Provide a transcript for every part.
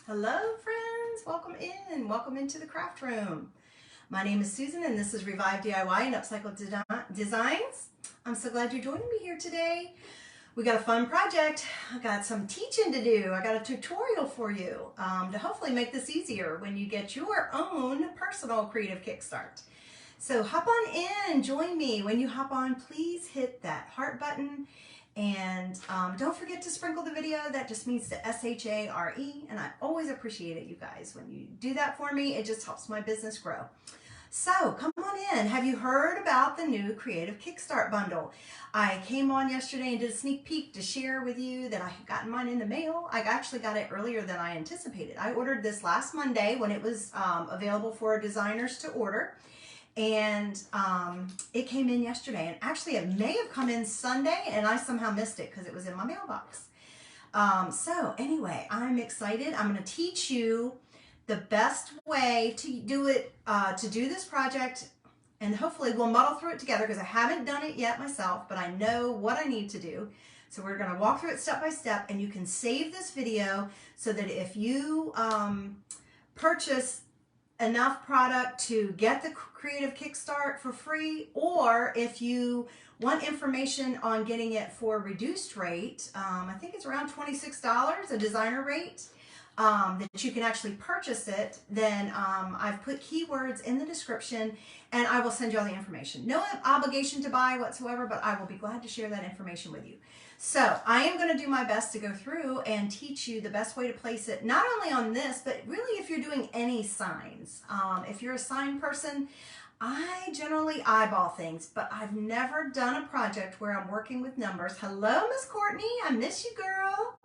Hello friends, welcome in. Welcome into the craft room. My name is Susan and this is Revive DIY and Upcycle Designs. I'm so glad you're joining me here today. We got a fun project. I got some teaching to do. I got a tutorial for you to hopefully make this easier when you get your own personal creative kickstart. So hop on in, join me. When you hop on, please hit that heart button. And don't forget to sprinkle the video. That just means the S-H-A-R-E. And I always appreciate it, you guys. When you do that for me, it just helps my business grow. So come on in. Have you heard about the new Creative Kickstart bundle? I came on yesterday and did a sneak peek to share with you that I had gotten mine in the mail. I actually got it earlier than I anticipated. I ordered this last Monday when it was available for designers to order. And it came in yesterday, and actually it may have come in Sunday and I somehow missed it because it was in my mailbox. So anyway, I'm excited. I'm going to teach you the best way to do it, to do this project, and hopefully we'll muddle through it together because I haven't done it yet myself, but I know what I need to do. So we're going to walk through it step by step, and you can save this video so that if you purchase enough product to get the Creative Kickstart for free, or if you want information on getting it for a reduced rate, I think it's around $26, a designer rate, that you can actually purchase it, then I've put keywords in the description and I will send you all the information. No obligation to buy whatsoever, but I will be glad to share that information with you. So I am going to do my best to go through and teach you the best way to place it, not only on this, but really if you're doing any signs. If you're a sign person, I generally eyeball things, but I've never done a project where I'm working with numbers. Hello, Miss Courtney. I miss you, girl.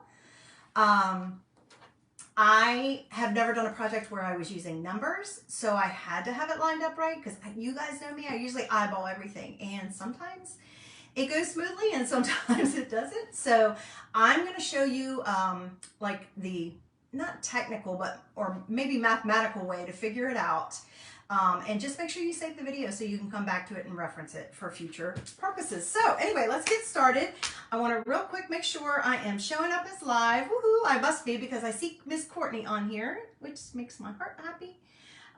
I have never done a project where I was using numbers, so I had to have it lined up right because you guys know me. I usually eyeball everything, and sometimes it goes smoothly and sometimes it doesn't. So I'm going to show you like the not technical but or maybe mathematical way to figure it out, and just make sure you save the video so you can come back to it and reference it for future purposes. So anyway, let's get started. I want to real quick make sure I am showing up as live. Woohoo! I must be because I see Miss Courtney on here, which makes my heart happy.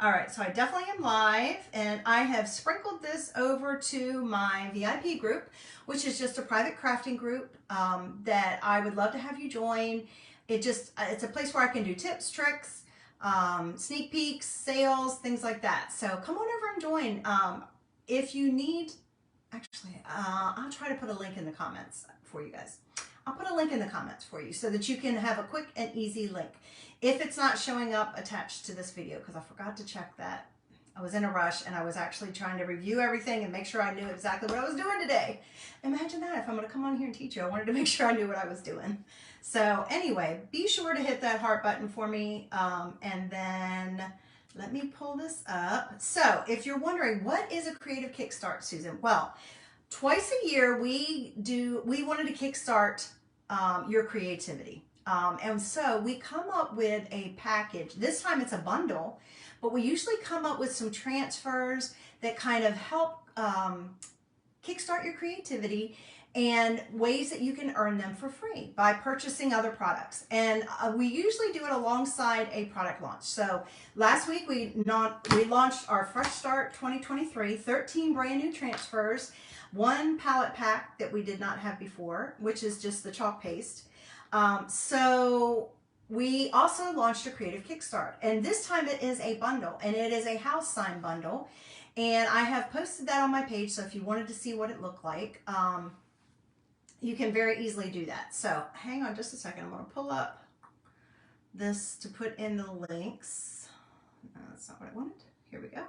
All right, so I definitely am live, and I have sprinkled this over to my VIP group, which is just a private crafting group that I would love to have you join. It's a place where I can do tips, tricks, sneak peeks, sales, things like that. So come on over and join. If you need, actually, I'll try to put a link in the comments for you guys. I'll put a link in the comments for you so that you can have a quick and easy link. If it's not showing up attached to this video, because I forgot to check that. I was in a rush and I was actually trying to review everything and make sure I knew exactly what I was doing today. Imagine that, if I'm going to come on here and teach you, I wanted to make sure I knew what I was doing. So anyway, be sure to hit that heart button for me, and then let me pull this up. So if you're wondering, what is a Creative Kickstart, Susan? Well, twice a year we wanted to kickstart your creativity. And so we come up with a package. This time it's a bundle, but we usually come up with some transfers that kind of help kickstart your creativity and ways that you can earn them for free by purchasing other products. And we usually do it alongside a product launch. So last week we launched our Fresh Start 2023, 13 brand new transfers, one palette pack that we did not have before, which is just the chalk paste. So we also launched a Creative Kickstart, and this time it is a bundle, and it is a house sign bundle, and I have posted that on my page, so if you wanted to see what it looked like, you can very easily do that. So hang on just a second. I'm going to pull up this to put in the links. No, that's not what I wanted. Here we go.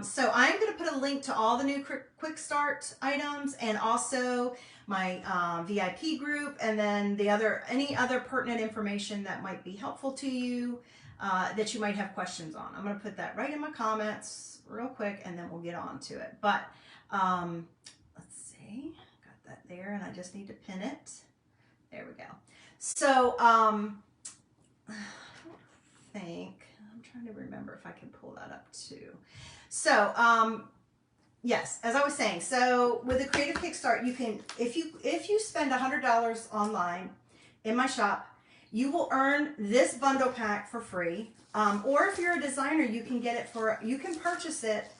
So I'm going to put a link to all the new quick start items, and also my VIP group, and then any other pertinent information that might be helpful to you, that you might have questions on. I'm going to put that right in my comments real quick, and then we'll get on to it. But let's see, got that there, and I just need to pin it. There we go. So I don't think, I'm trying to remember if I can pull that up too. So yes, as I was saying, so with the Creative Kickstart, you can, if you spend $100 online in my shop, you will earn this bundle pack for free. Or if you're a designer, you can get it for, you can purchase it,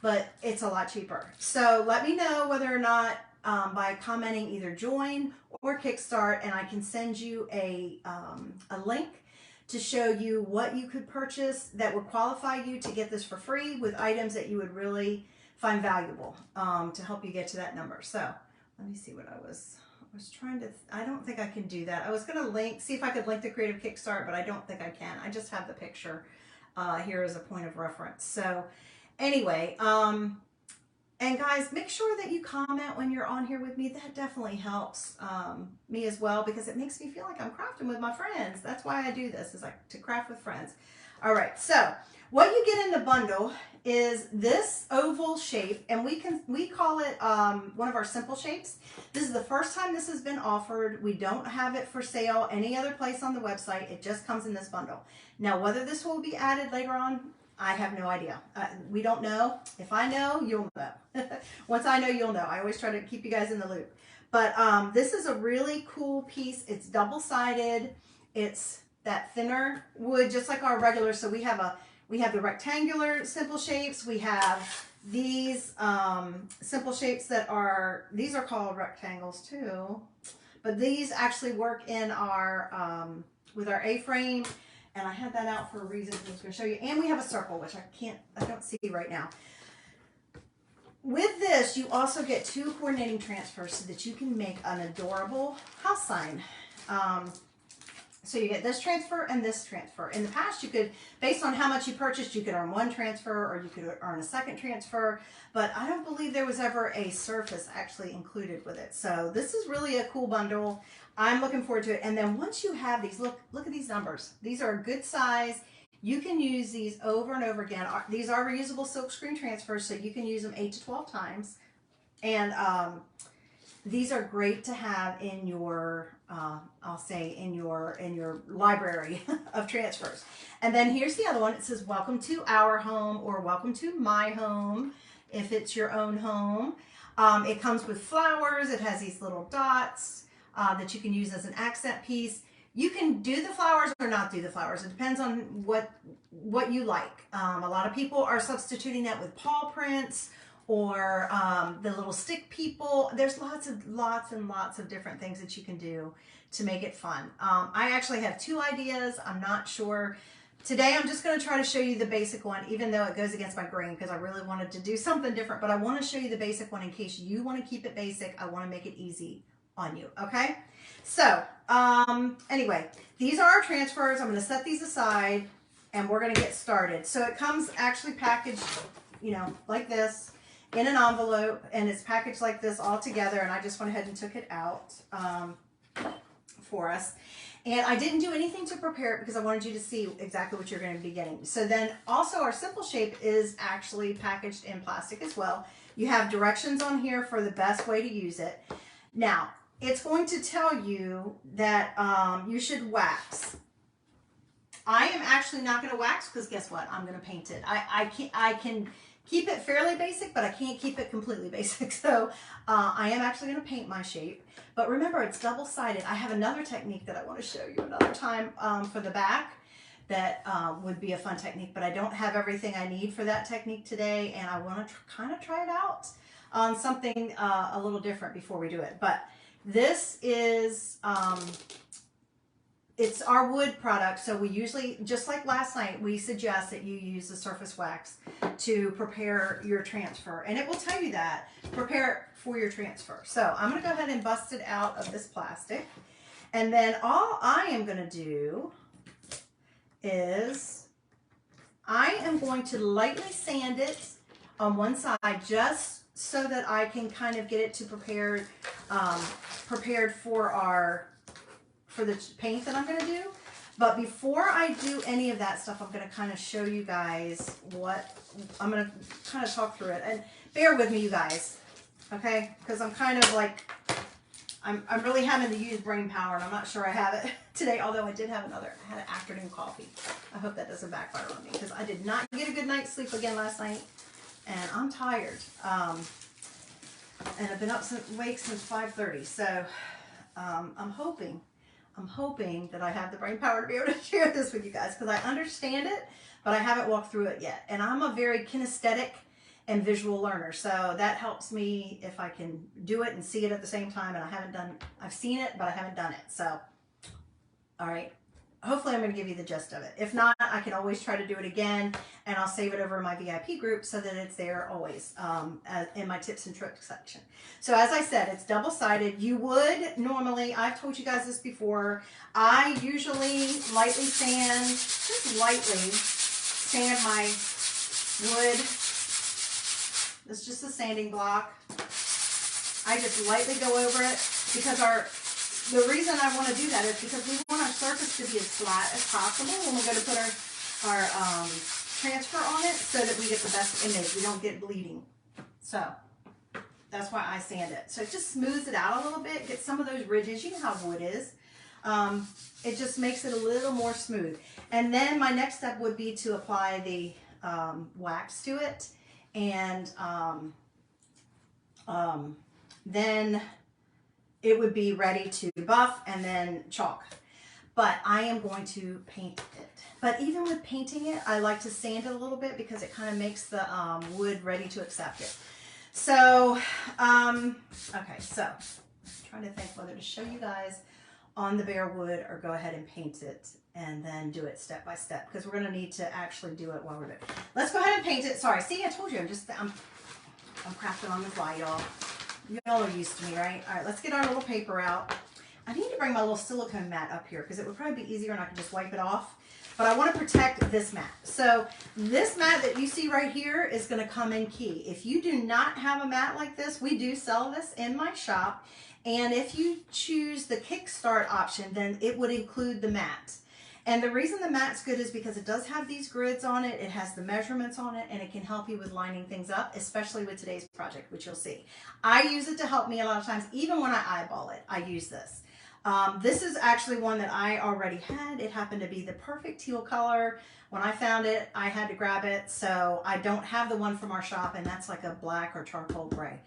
but it's a lot cheaper. So let me know whether or not by commenting either join or Kickstart, and I can send you a link to show you what you could purchase that would qualify you to get this for free with items that you would really find valuable to help you get to that number. So let me see what I was trying to, I don't think I can do that. I was going to see if I could link the Creative Kickstart, but I don't think I can. I just have the picture here as a point of reference. So anyway, and guys, make sure that you comment when you're on here with me. That definitely helps me as well, because it makes me feel like I'm crafting with my friends. That's why I do this, is like to craft with friends. All right, so what you get in the bundle is this oval shape, and we call it one of our simple shapes. This is the first time this has been offered. We don't have it for sale any other place on the website. It just comes in this bundle. Now, whether this will be added later on, I have no idea. We don't know. If I know, you'll know. Once I know, you'll know. I always try to keep you guys in the loop. But this is a really cool piece. It's double-sided. It's that thinner wood, just like our regular. So we have the rectangular simple shapes. We have these simple shapes these are called rectangles too. But these actually work in our with our A-frame. And I had that out for a reason. I was going to show you. And we have a circle, which I don't see right now. With this, you also get 2 coordinating transfers so that you can make an adorable house sign. So you get this transfer and this transfer. In the past, you could, based on how much you purchased, you could earn 1 transfer or you could earn a 2nd transfer. But I don't believe there was ever a surface actually included with it. So this is really a cool bundle. I'm looking forward to it. And then once you have these, look at these numbers. These are a good size. You can use these over and over again. These are reusable silk screen transfers, so you can use them 8 to 12 times. And these are great to have in your, I'll say in your library of transfers. And then here's the other one. It says, welcome to our home, or welcome to my home, if it's your own home. It comes with flowers. It has these little dots that you can use as an accent piece. You can do the flowers or not do the flowers. It depends on what you like. A lot of people are substituting that with paw prints or the little stick people. There's lots and lots of different things that you can do to make it fun. I actually have 2 ideas. I'm not sure. Today I'm just going to try to show you the basic one, even though it goes against my grain, because I really wanted to do something different. But I want to show you the basic one in case you want to keep it basic. I want to make it easy on you, okay? So anyway, these are our transfers. I'm going to set these aside and we're going to get started. So it comes actually packaged, you know, like this in an envelope, and it's packaged like this all together, and I just went ahead and took it out for us. And I didn't do anything to prepare it because I wanted you to see exactly what you're going to be getting. So then also our simple shape is actually packaged in plastic as well. You have directions on here for the best way to use it. Now, it's going to tell you that you should wax. I am actually not going to wax because guess what? I'm going to paint it. I can keep it fairly basic, but I can't keep it completely basic. So I am actually going to paint my shape. But remember, it's double-sided. I have another technique that I want to show you another time for the back that would be a fun technique, but I don't have everything I need for that technique today, and I want to kind of try it out on something a little different before we do it. But this is, it's our wood product, so we usually, just like last night, we suggest that you use the surface wax to prepare your transfer. And it will tell you that, prepare it for your transfer. So I'm going to go ahead and bust it out of this plastic. And then all I am going to do is I am going to lightly sand it on one side just so that I can kind of get it to prepared for the paint that I'm going to do. But before I do any of that stuff, I'm going to kind of show you guys what I'm going to kind of talk through it. And bear with me, you guys, okay? Because I'm kind of like, I'm really having to use brain power, and I'm not sure I have it today, although I did have I had an afternoon coffee. I hope that doesn't backfire on me, because I did not get a good night's sleep again last night, and I'm tired. And I've been awake since 5:30, so I'm hoping I'm hoping that I have the brain power to be able to share this with you guys because I understand it, but I haven't walked through it yet. And I'm a very kinesthetic and visual learner, so that helps me if I can do it and see it at the same time. And I've seen it, but I haven't done it. So, all right. Hopefully I'm going to give you the gist of it. If not, I can always try to do it again, and I'll save it over in my VIP group so that it's there always in my tips and tricks section. So as I said, it's double-sided. You would normally, I've told you guys this before, I usually lightly sand, just lightly sand my wood. It's just a sanding block. I just lightly go over it because the reason I want to do that is because we want our surface to be as flat as possible when we're going to put our transfer on it so that we get the best image. We don't get bleeding. So that's why I sand it. So it just smooths it out a little bit, gets some of those ridges. You know how wood is. It just makes it a little more smooth. And then my next step would be to apply the wax to it. And then it would be ready to buff and then chalk. But I am going to paint it. But even with painting it, I like to sand it a little bit because it kind of makes the wood ready to accept it. So, okay, so I'm trying to think whether to show you guys on the bare wood or go ahead and paint it and then do it step by step because we're going to need to actually do it while we're doing it. Let's go ahead and paint it. Sorry, see, I told you, I'm crafting on the fly, y'all. Y'all are used to me, right? All right, let's get our little paper out. I need to bring my little silicone mat up here because it would probably be easier and I can just wipe it off. But I want to protect this mat. So this mat that you see right here is going to come in key. If you do not have a mat like this, we do sell this in my shop. And if you choose the Kickstart option, then it would include the mat. And the reason the mat's good is because it does have these grids on it, it has the measurements on it, and it can help you with lining things up, especially with today's project, which you'll see. I use it to help me a lot of times, even when I eyeball it, I use this. This is actually one that I already had. It happened to be the perfect teal color. When I found it, I had to grab it, so I don't have the one from our shop, and that's like a black or charcoal gray.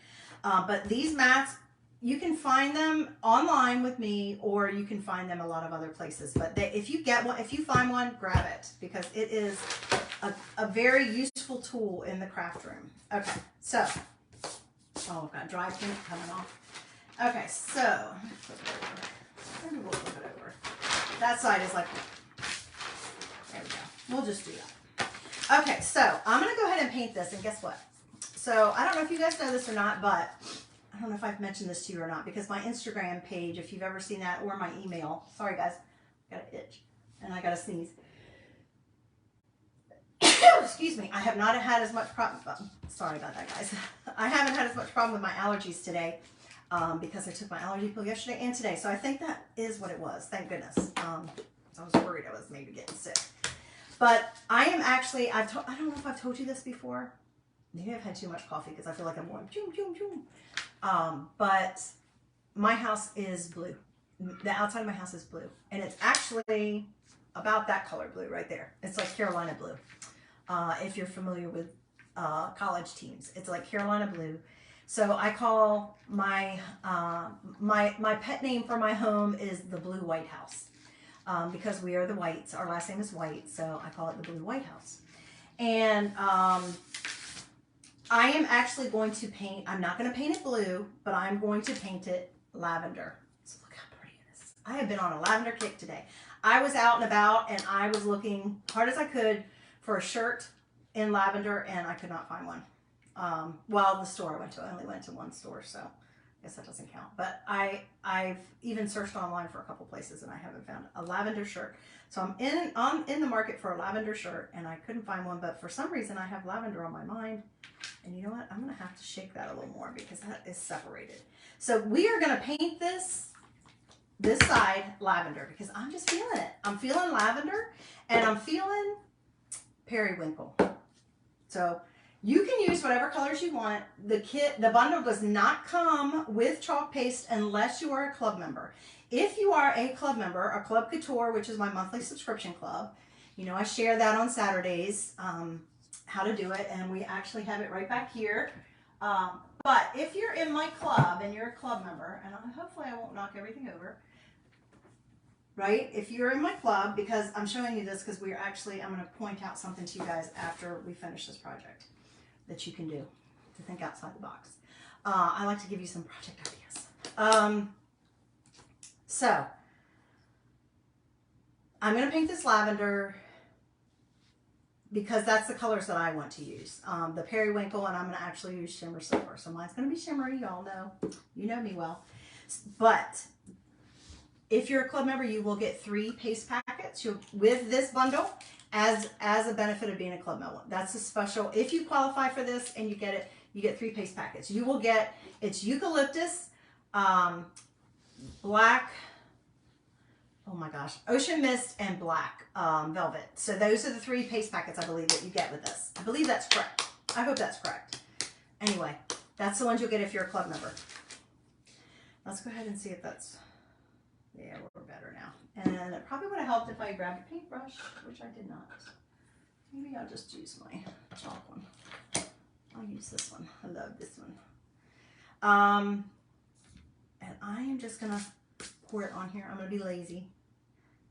But these mats, you can find them online with me, or you can find them a lot of other places. But if you get one, if you find one, grab it because it is a very useful tool in the craft room. Okay, so I've got dry paint coming off. Okay, so maybe we'll flip it over. That side is like, there we go. We'll just do that. Okay, so I'm gonna go ahead and paint this, and guess what? So I don't know if you guys know this or not, but I don't know if I've mentioned this to you or not, because my Instagram page, if you've ever seen that, or my email, sorry guys, I got an itch and I got to sneeze. Excuse me, I have not had as much problem, sorry about that guys. I haven't had as much problem with my allergies today because I took my allergy pill yesterday and today. So I think that is what it was, thank goodness. I was worried I was maybe getting sick. But I am actually, I don't know if I've told you this before. Maybe I've had too much coffee because I feel like I'm going choom, choom, choom. But my house is blue. The outside of my house is blue. And it's actually about that color blue right there. It's like Carolina blue. If you're familiar with college teams, it's like Carolina blue. So I call my my pet name for my home is the Blue White House because we are the Whites. Our last name is White, so I call it the Blue White House. And I am actually going to paint, I'm not going to paint it blue, but I'm going to paint it lavender. So look how pretty it is. I have been on a lavender kick today. I was out and about and I was looking hard as I could for a shirt in lavender and I could not find one. Well, the store I went to, I only went to one store, so I guess that doesn't count. But I've even searched online for a couple places and I haven't found a lavender shirt. So I'm in the market for a lavender shirt and I couldn't find one, but for some reason I have lavender on my mind. And you know what? I'm going to have to shake that a little more because that is separated. So we are going to paint this side lavender because I'm just feeling it. I'm feeling lavender and I'm feeling periwinkle. So you can use whatever colors you want. The bundle does not come with chalk paste unless you are a club member. If you are a club member, a Club Couture, which is my monthly subscription club, you know, I share that on Saturdays, how to do it, and we actually have it right back here. But if you're in my club and you're a club member, and hopefully I won't knock everything over. right? If you're in my club, because I'm showing you this because I'm going to point out something to you guys after we finish this project that you can do to think outside the box. I like to give you some project ideas. So I'm going to paint this lavender because that's the colors that I want to use. The periwinkle, and I'm going to actually use shimmer silver. So mine's going to be shimmery, y'all know. You know me well. But if you're a club member, you will get 3 paste packets with this bundle as a benefit of being a club member. That's a special. If you qualify for this and you get it, you get 3 paste packets. You will get, it's eucalyptus, black, oh my gosh, ocean mist, and black velvet. So those are the 3 paste packets I believe that you get with this. I believe that's correct. I hope that's correct. Anyway, that's the ones you'll get if you're a club member. Let's go ahead and see if that's, yeah, we're better now. And it probably would have helped if I grabbed a paintbrush, which I did not. Maybe I'll just use my chalk one. I'll use this one. I love this one. And I am just gonna pour it on here. I'm gonna be lazy.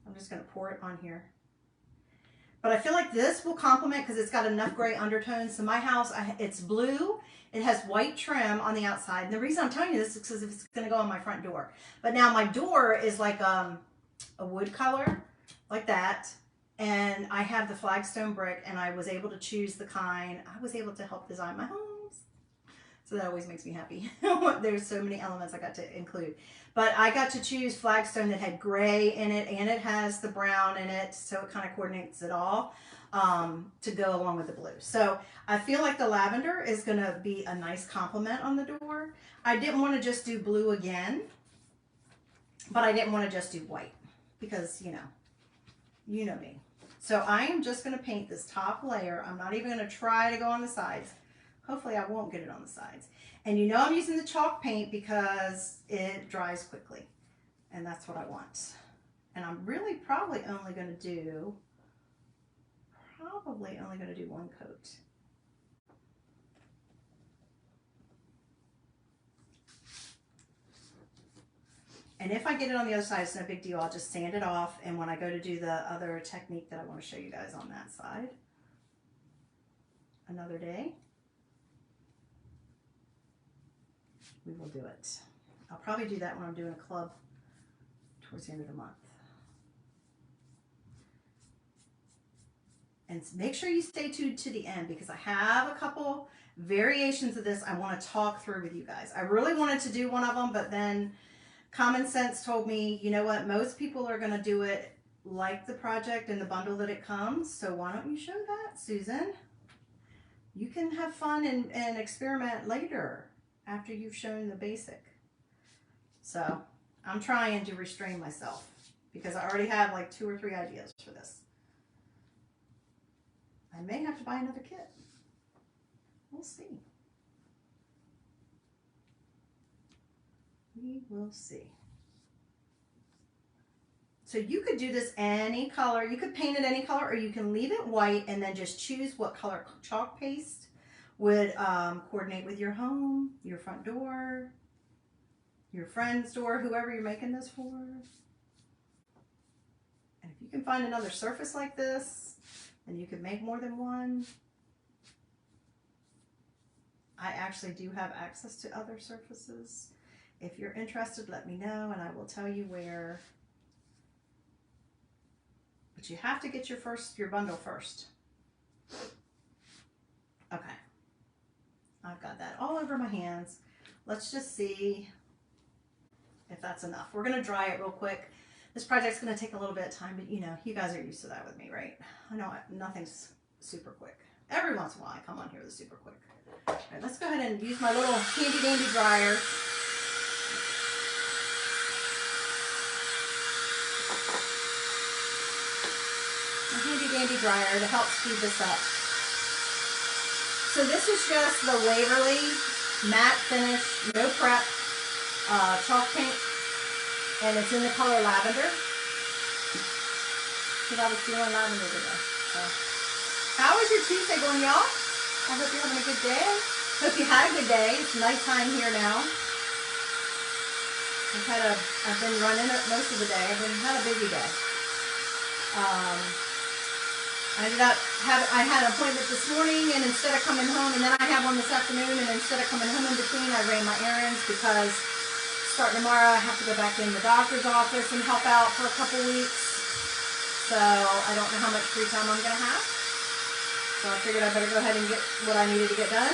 I'm just gonna pour it on here. But I feel like this will complement because it's got enough gray undertones. So my house, it's blue. It has white trim on the outside. And the reason I'm telling you this is because it's gonna go on my front door. But now my door is like a wood color, like that. And I have the flagstone brick, and I was able to choose the kind. I was able to help design my homes. So that always makes me happy. There's so many elements I got to include. But I got to choose flagstone that had gray in it, and it has the brown in it, so it kind of coordinates it all to go along with the blue. So I feel like the lavender is going to be a nice complement on the door. I didn't want to just do blue again, but I didn't want to just do white because, you know me. So I am just going to paint this top layer. I'm not even going to try to go on the sides. Hopefully I won't get it on the sides. And you know I'm using the chalk paint because it dries quickly. And that's what I want. And I'm really probably only going to do one coat. And if I get it on the other side, it's no big deal. I'll just sand it off. And when I go to do the other technique that I want to show you guys on that side, another day, we will do it. I'll probably do that when I'm doing a club towards the end of the month. And make sure you stay tuned to the end because I have a couple variations of this I want to talk through with you guys. I really wanted to do one of them, but then common sense told me, you know what, most people are going to do it like the project and the bundle that it comes. So why don't you show that, Susan? You can have fun and experiment later after you've shown the basic. So I'm trying to restrain myself because I already have like 2 or 3 ideas for this. I may have to buy another kit. We'll see. We will see. So you could do this any color. You could paint it any color, or you can leave it white and then just choose what color chalk paste would coordinate with your home, your front door, your friend's door, whoever you're making this for. And if you can find another surface like this, and you can make more than one. I actually do have access to other surfaces. If you're interested, let me know and I will tell you where. But you have to get your bundle first. Okay. I've got that all over my hands. Let's just see if that's enough. We're gonna dry it real quick. This project's gonna take a little bit of time, but you know, you guys are used to that with me, right? I know nothing's super quick. Every once in a while I come on here with super quick. All right, let's go ahead and use my little handy dandy dryer. My handy dandy dryer to help speed this up. So this is just the Waverly matte finish, no prep, chalk paint. And it's in the color lavender. Because I was feeling lavender today. So. How is your Tuesday going, y'all? I hope you're having a good day. Hope you had a good day. It's nighttime here now. I've been running it most of the day. Had a busy day. I had an appointment this morning, and instead of coming home, and then I have one this afternoon, and instead of coming home in between, I ran my errands because starting tomorrow, I have to go back in the doctor's office and help out for a couple weeks. So I don't know how much free time I'm going to have. So I figured I better go ahead and get what I needed to get done,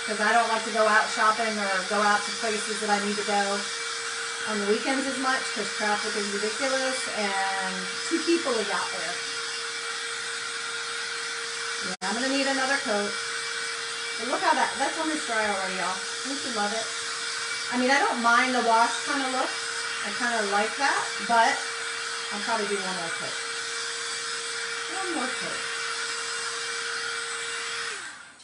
because I don't like to go out shopping or go out to places that I need to go on the weekends as much, because traffic is ridiculous and too peoply out there. Yeah, I'm going to need another coat. But look how that's almost dry already, y'all. Don't you love it? I mean, I don't mind the wash kind of look. I kind of like that, but I'll probably do one more coat. One more coat.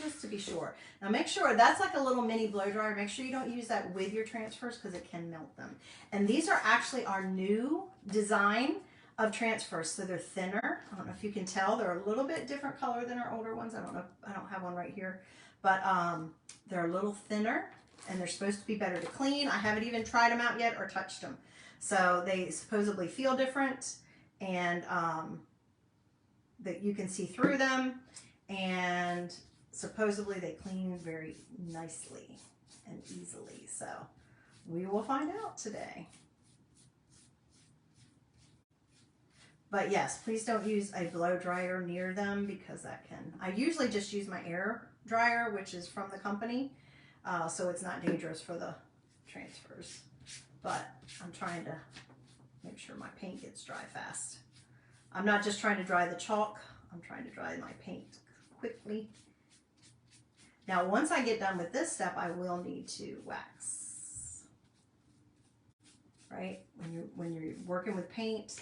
Just to be sure. Now make sure, that's like a little mini blow dryer. Make sure you don't use that with your transfers because it can melt them. And these are actually our new design of transfers. So they're thinner. I don't know if you can tell. They're a little bit different color than our older ones. I don't know. I don't have one right here. But they're a little thinner, and they're supposed to be better to clean. I haven't even tried them out yet or touched them. So they supposedly feel different, and that you can see through them, and supposedly they clean very nicely and easily. So we will find out today. But yes, please don't use a blow dryer near them, because that can, I usually just use my air dryer, which is from the company. So it's not dangerous for the transfers. But I'm trying to make sure my paint gets dry fast. I'm not just trying to dry the chalk, I'm trying to dry my paint quickly. Now, once I get done with this step, I will need to wax. Right? When you're working with paint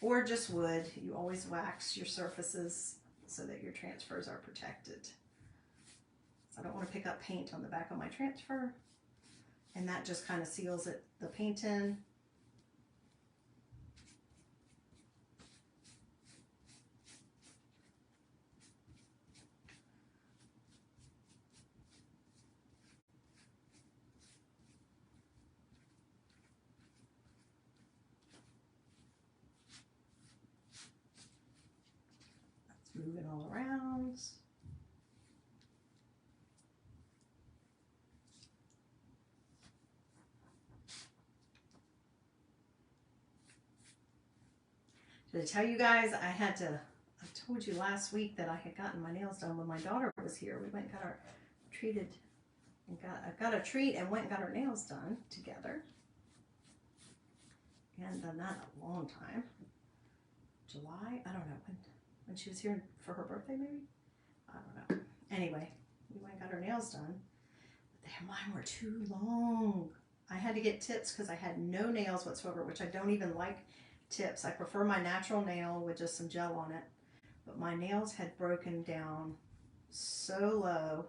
or just wood, you always wax your surfaces so that your transfers are protected. So I don't want to pick up paint on the back of my transfer, and that just kind of seals it, the paint in. Move it all around. Did I tell you guys I told you last week that I had gotten my nails done when my daughter was here. We went and got our treated and got a treat and went and got our nails done together. We hadn't done that in a long time. July? I don't know. When she was here for her birthday, maybe? I don't know. Anyway, we went and got her nails done. But mine were too long. I had to get tips because I had no nails whatsoever, which I don't even like tips. I prefer my natural nail with just some gel on it. But my nails had broken down so low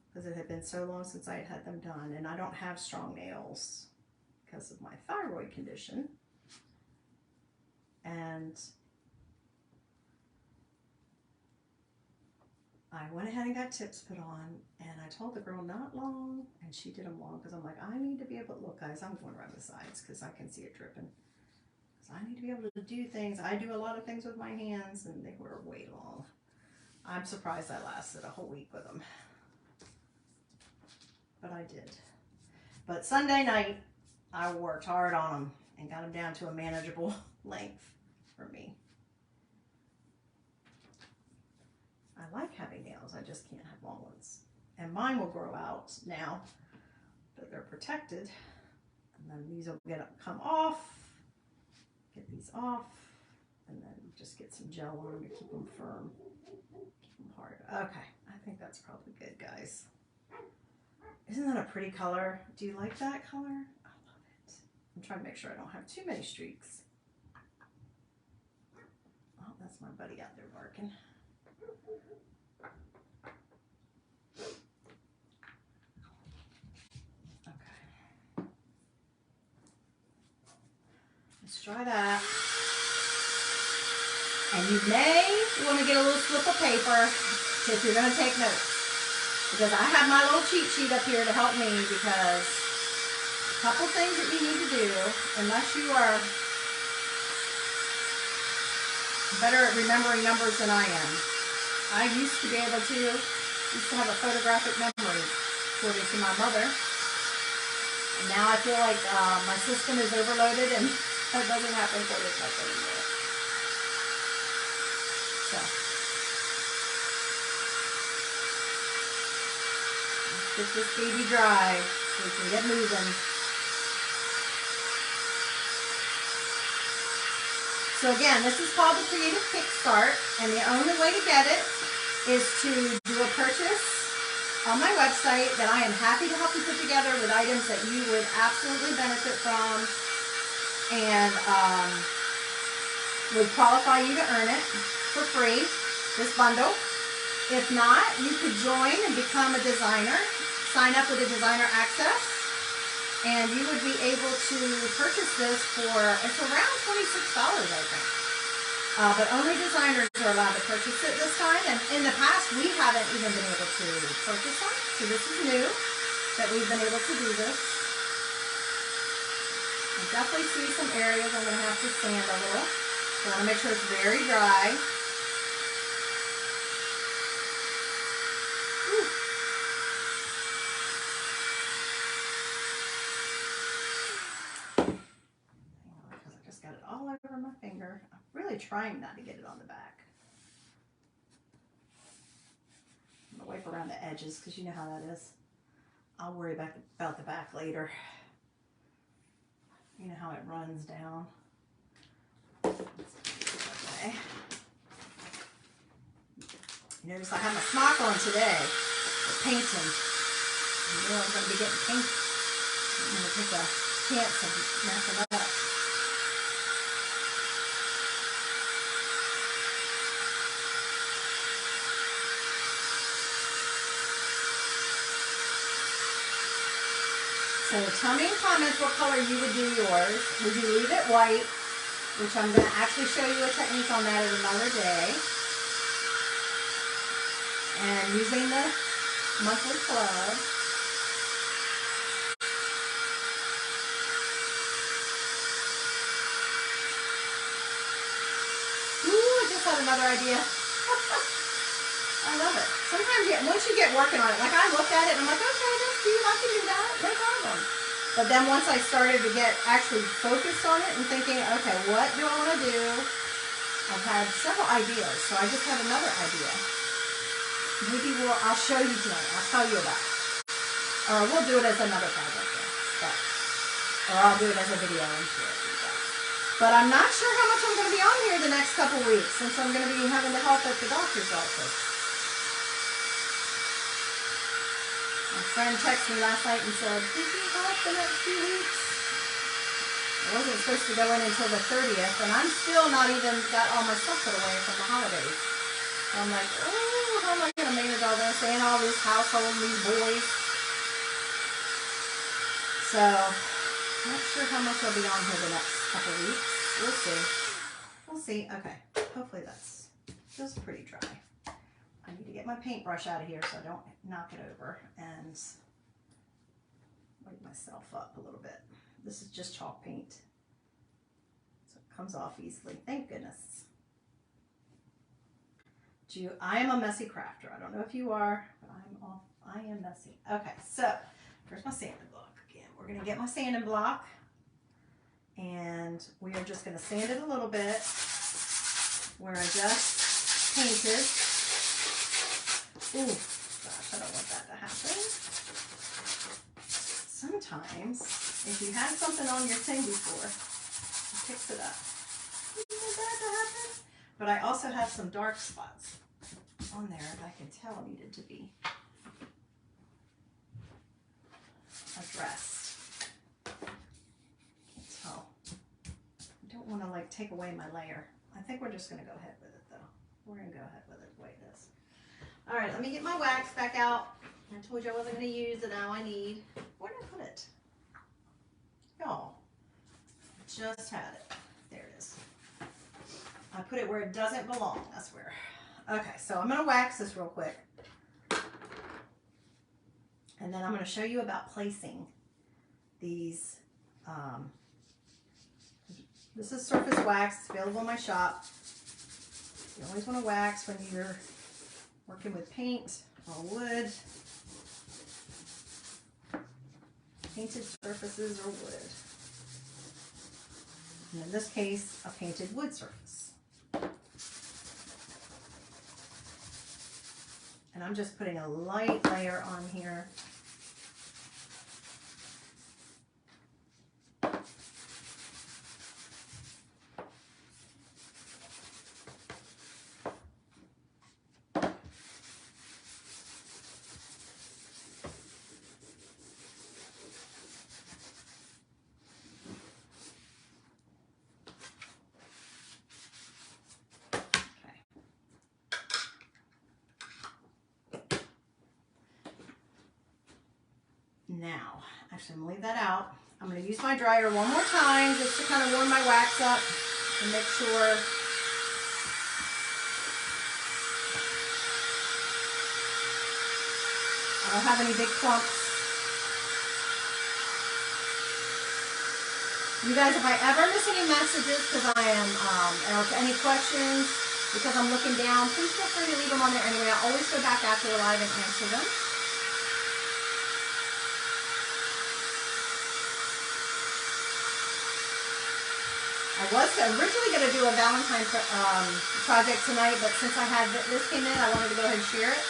because it had been so long since I had had them done. And I don't have strong nails because of my thyroid condition. And I went ahead and got tips put on, and I told the girl not long, and she did them long, because I'm like, I need to be able to, look guys, I'm going around the sides because I can see it dripping. Because I need to be able to do things. I do a lot of things with my hands, and they were way long. I'm surprised I lasted a whole week with them. But I did. But Sunday night, I worked hard on them and got them down to a manageable length for me. I like having nails, I just can't have long ones. And mine will grow out now that they're protected. And then these will come off, get these off, and then just get some gel on them to keep them firm, keep them hard. Okay, I think that's probably good, guys. Isn't that a pretty color? Do you like that color? I love it. I'm trying to make sure I don't have too many streaks. Oh, that's my buddy out there barking. Let's try that. And you may want to get a little slip of paper if you're going to take notes. because I have my little cheat sheet up here to help me, because a couple things that you need to do, unless you are better at remembering numbers than I am. I used to have a photographic memory, according to my mother. And now I feel like my system is overloaded and that doesn't happen quite as much anymore. So, let's get this baby dry so we can get moving. So again, this is called the Creative Kickstart, and the only way to get it is to do a purchase on my website that I am happy to help you put together with items that you would absolutely benefit from and would qualify you to earn it for free, this bundle. If not, you could join and become a designer, sign up with a designer access, and you would be able to purchase this for, it's around $26, I think. But only designers are allowed to purchase it this time, and in the past we haven't even been able to purchase them, so this is new that we've been able to do this. I definitely see some areas I'm going to have to sand a little, so I want to make sure it's very dry. Whew. Because I just got it all over my finger. I'm really trying not to get it on the back. I'm going to wipe around the edges because you know how that is. I'll worry about the back later. You know how it runs down. Okay. Notice I have my smock on today for painting. You know I'm going to be getting paint. I'm going to take a chance of messing up. So tell me in comments what color you would do yours. Would you leave it white, which I'm going to actually show you a technique on that at another day. And using the monthly club. Ooh, I just had another idea. I love it. Sometimes, once you get working on it, like I looked at it and I'm like, okay, that's cute, I can do that, no problem. But then once I started to get actually focused on it and thinking, okay, what do I want to do? I've had several ideas, so I just had another idea. Maybe I'll show you tonight. I'll tell you about it. Or we'll do it as another project then. Or I'll do it as a video and share it with you guys. But I'm not sure how much I'm going to be on here the next couple weeks, since I'm going to be having to help at the doctor's office. My friend texted me last night and said, did you help the next few weeks? I wasn't supposed to go in until the 30th, and I'm still not even got all my stuff put away from the holidays. So I'm like, oh, how am I going to manage all this and all this household and these boys? So, not sure how much I'll be on here the next couple weeks. We'll see. We'll see. Okay. Hopefully that's just pretty dry. I need to get my paintbrush out of here so I don't knock it over and wipe myself up a little bit. This is just chalk paint, so it comes off easily. Thank goodness. I am a messy crafter. I don't know if you are, but I am messy. Okay, so here's my sanding block again. We're going to get my sanding block, and we are just going to sand it a little bit where I just painted. Ooh, gosh, I don't want that to happen. Sometimes, if you had something on your thing before, it picks it up. You want that to happen? But I also have some dark spots on there that I can tell needed to be addressed. Can't tell. I don't want to like take away my layer. I think we're just going to go ahead with it though. We're going to go ahead with it the way it is. All right, let me get my wax back out. I told you I wasn't going to use it. Now I need. Where did I put it? Y'all, just had it. There it is. I put it where it doesn't belong. That's where. Okay, so I'm going to wax this real quick. And then I'm going to show you about placing these. This is surface wax. It's available in my shop. You always want to wax when you're working with paint or wood. Painted surfaces or wood. And in this case, a painted wood surface. And I'm just putting a light layer on here. Now, actually, I'm going to leave that out. I'm going to use my dryer one more time just to kind of warm my wax up and make sure I don't have any big clumps. You guys, if I ever miss any messages because I am, or any questions because I'm looking down, please feel free to leave them on there anyway. I always go back after the live and answer them. I was originally going to do a Valentine project tonight, but since I had this came in, I wanted to go ahead and share it.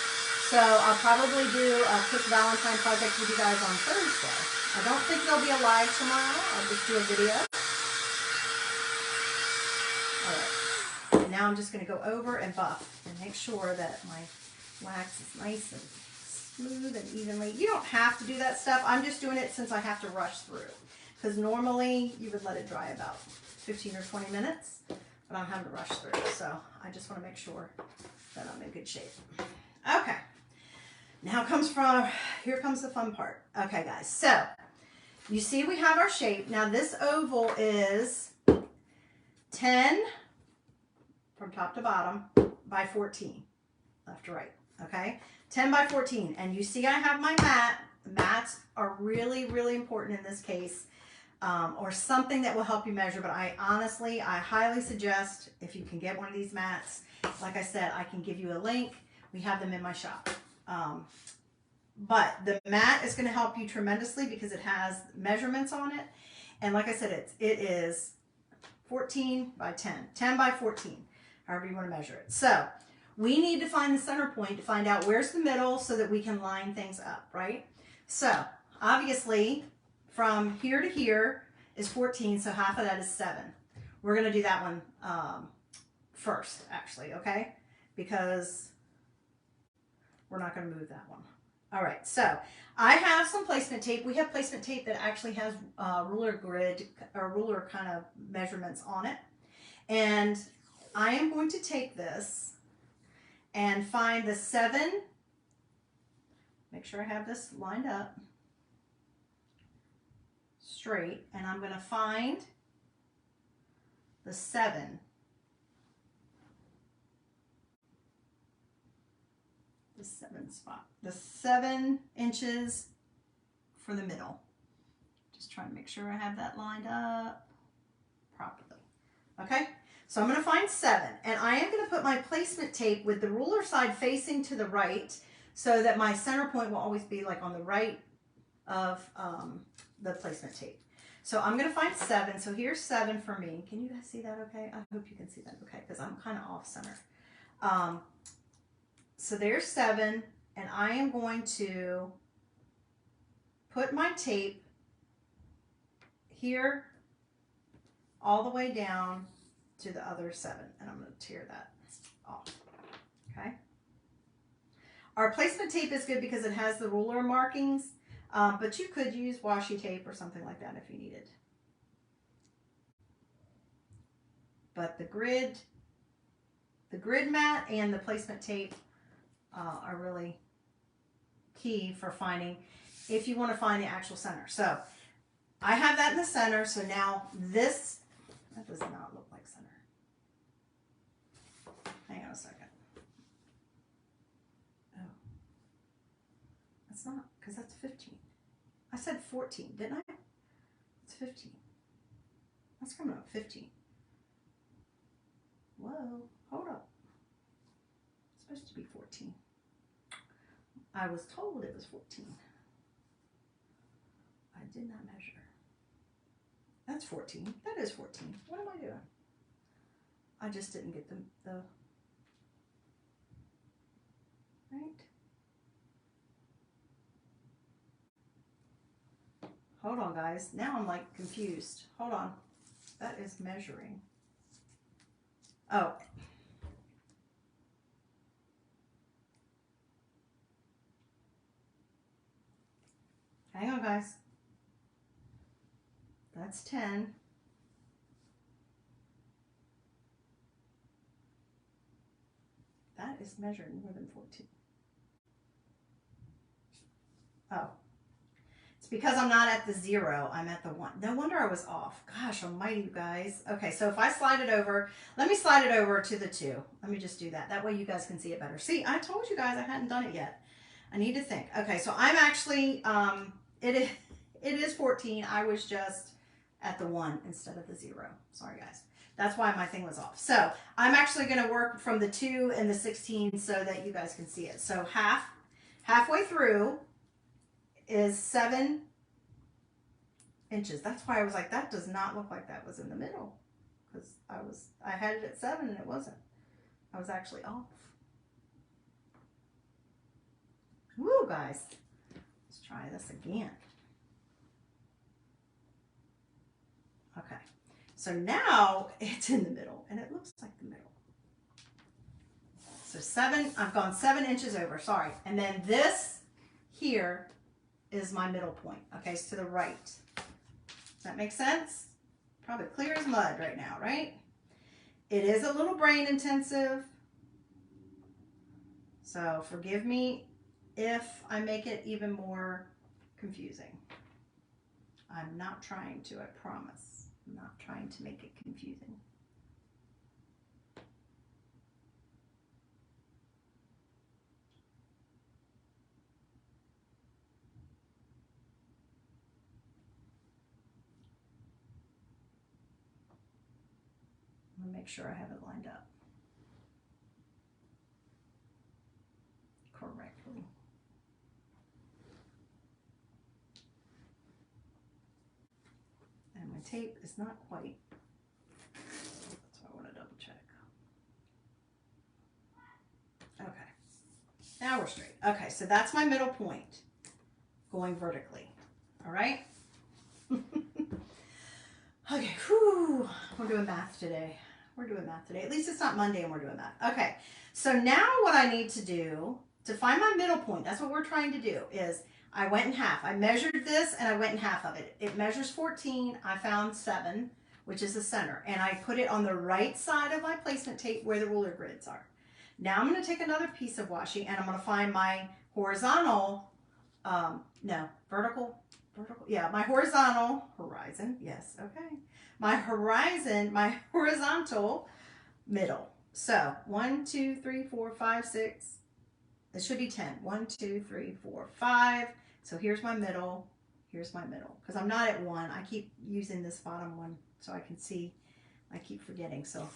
So I'll probably do a quick Valentine project with you guys on Thursday. I don't think there'll be a live tomorrow. I'll just do a video. All right. Now I'm just going to go over and buff and make sure that my wax is nice and smooth and evenly. You don't have to do that stuff. I'm just doing it since I have to rush through. Because normally you would let it dry about 15 or 20 minutes, but I'm having to rush through. So I just want to make sure that I'm in good shape. Okay. Here comes the fun part. Okay, guys. So you see we have our shape. Now this oval is 10 from top to bottom by 14, left to right. Okay. 10 by 14. And you see I have my mat. Mats are really, really important in this case. Or something that will help you measure, but I highly suggest if you can get one of these mats, like I said, I can give you a link. We have them in my shop. But the mat is going to help you tremendously because it has measurements on it. And like I said, it is 14 by 10, 10 by 14, however you want to measure it. So we need to find the center point to find out where's the middle so that we can line things up, right? So obviously, from here to here is 14, so half of that is 7. We're going to do that one first, actually, okay? Because we're not going to move that one. All right, so I have some placement tape. We have placement tape that actually has ruler grid or ruler kind of measurements on it. And I am going to take this and find the 7. Make sure I have this lined up straight, and I'm going to find the 7. The 7 spot. The 7 inches for the middle. Just trying to make sure I have that lined up properly. Okay, so I'm going to find 7, and I am going to put my placement tape with the ruler side facing to the right so that my center point will always be like on the right of the placement tape. So I'm going to find 7. So here's 7 for me. Can you guys see that okay? I hope you can see that okay because I'm kind of off center. So there's 7, and I am going to put my tape here all the way down to the other 7, and I'm going to tear that off. Okay. Our placement tape is good because it has the ruler markings. But you could use washi tape or something like that if you needed. But the grid mat and the placement tape are really key for finding if you want to find the actual center. So I have that in the center. So now that does not look like center. Hang on a second. Oh, that's not because that's 15. I said 14, didn't I? It's 15. That's coming up 15. Whoa, hold up. It's supposed to be 14. I was told it was 14. I did not measure. That's 14. That is 14. What am I doing? I just didn't get the right. Hold on, guys. Now I'm like confused. Hold on. That is measuring. Oh. Hang on, guys. That's 10. That is measuring more than 14. Oh. It's because I'm not at the 0. I'm at the 1. No wonder I was off. Gosh almighty, you guys. Okay, so if I slide it over, let me slide it over to the 2. Let me just do that. That way you guys can see it better. See, I told you guys I hadn't done it yet. I need to think. Okay, so I'm actually, it is 14. I was just at the 1 instead of the 0. Sorry, guys. That's why my thing was off. So I'm actually going to work from the 2 and the 16 so that you guys can see it. So halfway through is 7 inches. That's why I was like, that does not look like that was in the middle, because I had it at 7 and it wasn't. I was actually off. Woo, guys. Let's try this again. Okay. So now it's in the middle, and it looks like the middle. So 7, I've gone 7 inches over, sorry. And then this here is my middle point. Okay, it's to the right. Does that make sense? Probably clear as mud right now, right? It is a little brain intensive. So forgive me if I make it even more confusing. I'm not trying to, I promise. I'm not trying to make it confusing. I'm gonna make sure I have it lined up correctly. And my tape is not quite, that's why I want to double check. Okay, now we're straight. Okay, so that's my middle point going vertically. All right. Okay, whew, we're doing math today. We're doing math today. At least it's not Monday and we're doing math. Okay, so now what I need to do to find my middle point, that's what we're trying to do, is I went in half. I measured this and I went in half of it. It measures 14. I found 7, which is the center. And I put it on the right side of my placement tape where the ruler grids are. Now I'm going to take another piece of washi and I'm going to find my horizontal, vertical, yeah, my horizon, yes, okay. My horizontal middle. So 1, 2, 3, 4, 5, 6. It should be 10. 1, 2, 3, 4, 5. So here's my middle. Here's my middle. Because I'm not at 1. I keep using this bottom one so I can see. I keep forgetting. So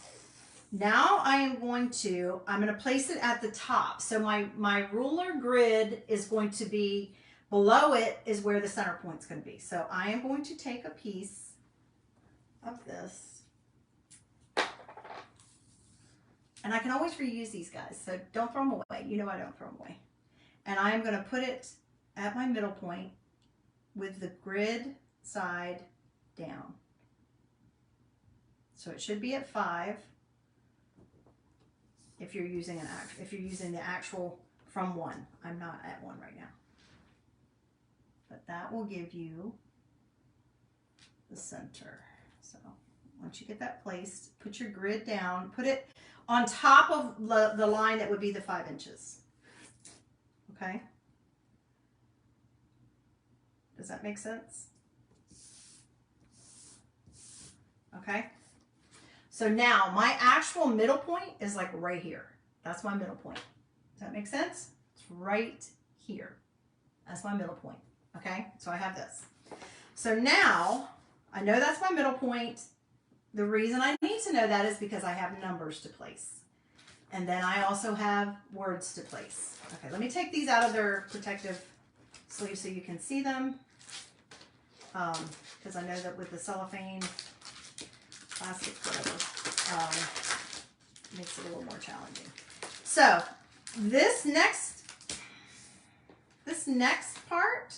now I'm going to place it at the top. So my ruler grid is going to be, below it is where the center point's going to be. So I am going to take a piece of this. And I can always reuse these, guys, so don't throw them away. You know I don't throw them away. And I am going to put it at my middle point with the grid side down. So it should be at 5 if you're using the actual from 1. I'm not at 1 right now. But that will give you the center. So once you get that placed, put your grid down, put it on top of the line that would be the 5 inches. Okay? Does that make sense? Okay? So now my actual middle point is like right here. That's my middle point. Does that make sense? It's right here. That's my middle point. Okay, so I have this. So now I know that's my middle point. The reason I need to know that is because I have numbers to place. And then I also have words to place. Okay, let me take these out of their protective sleeve so you can see them. Because I know that with the cellophane, plastic, whatever, makes it a little more challenging. So this next part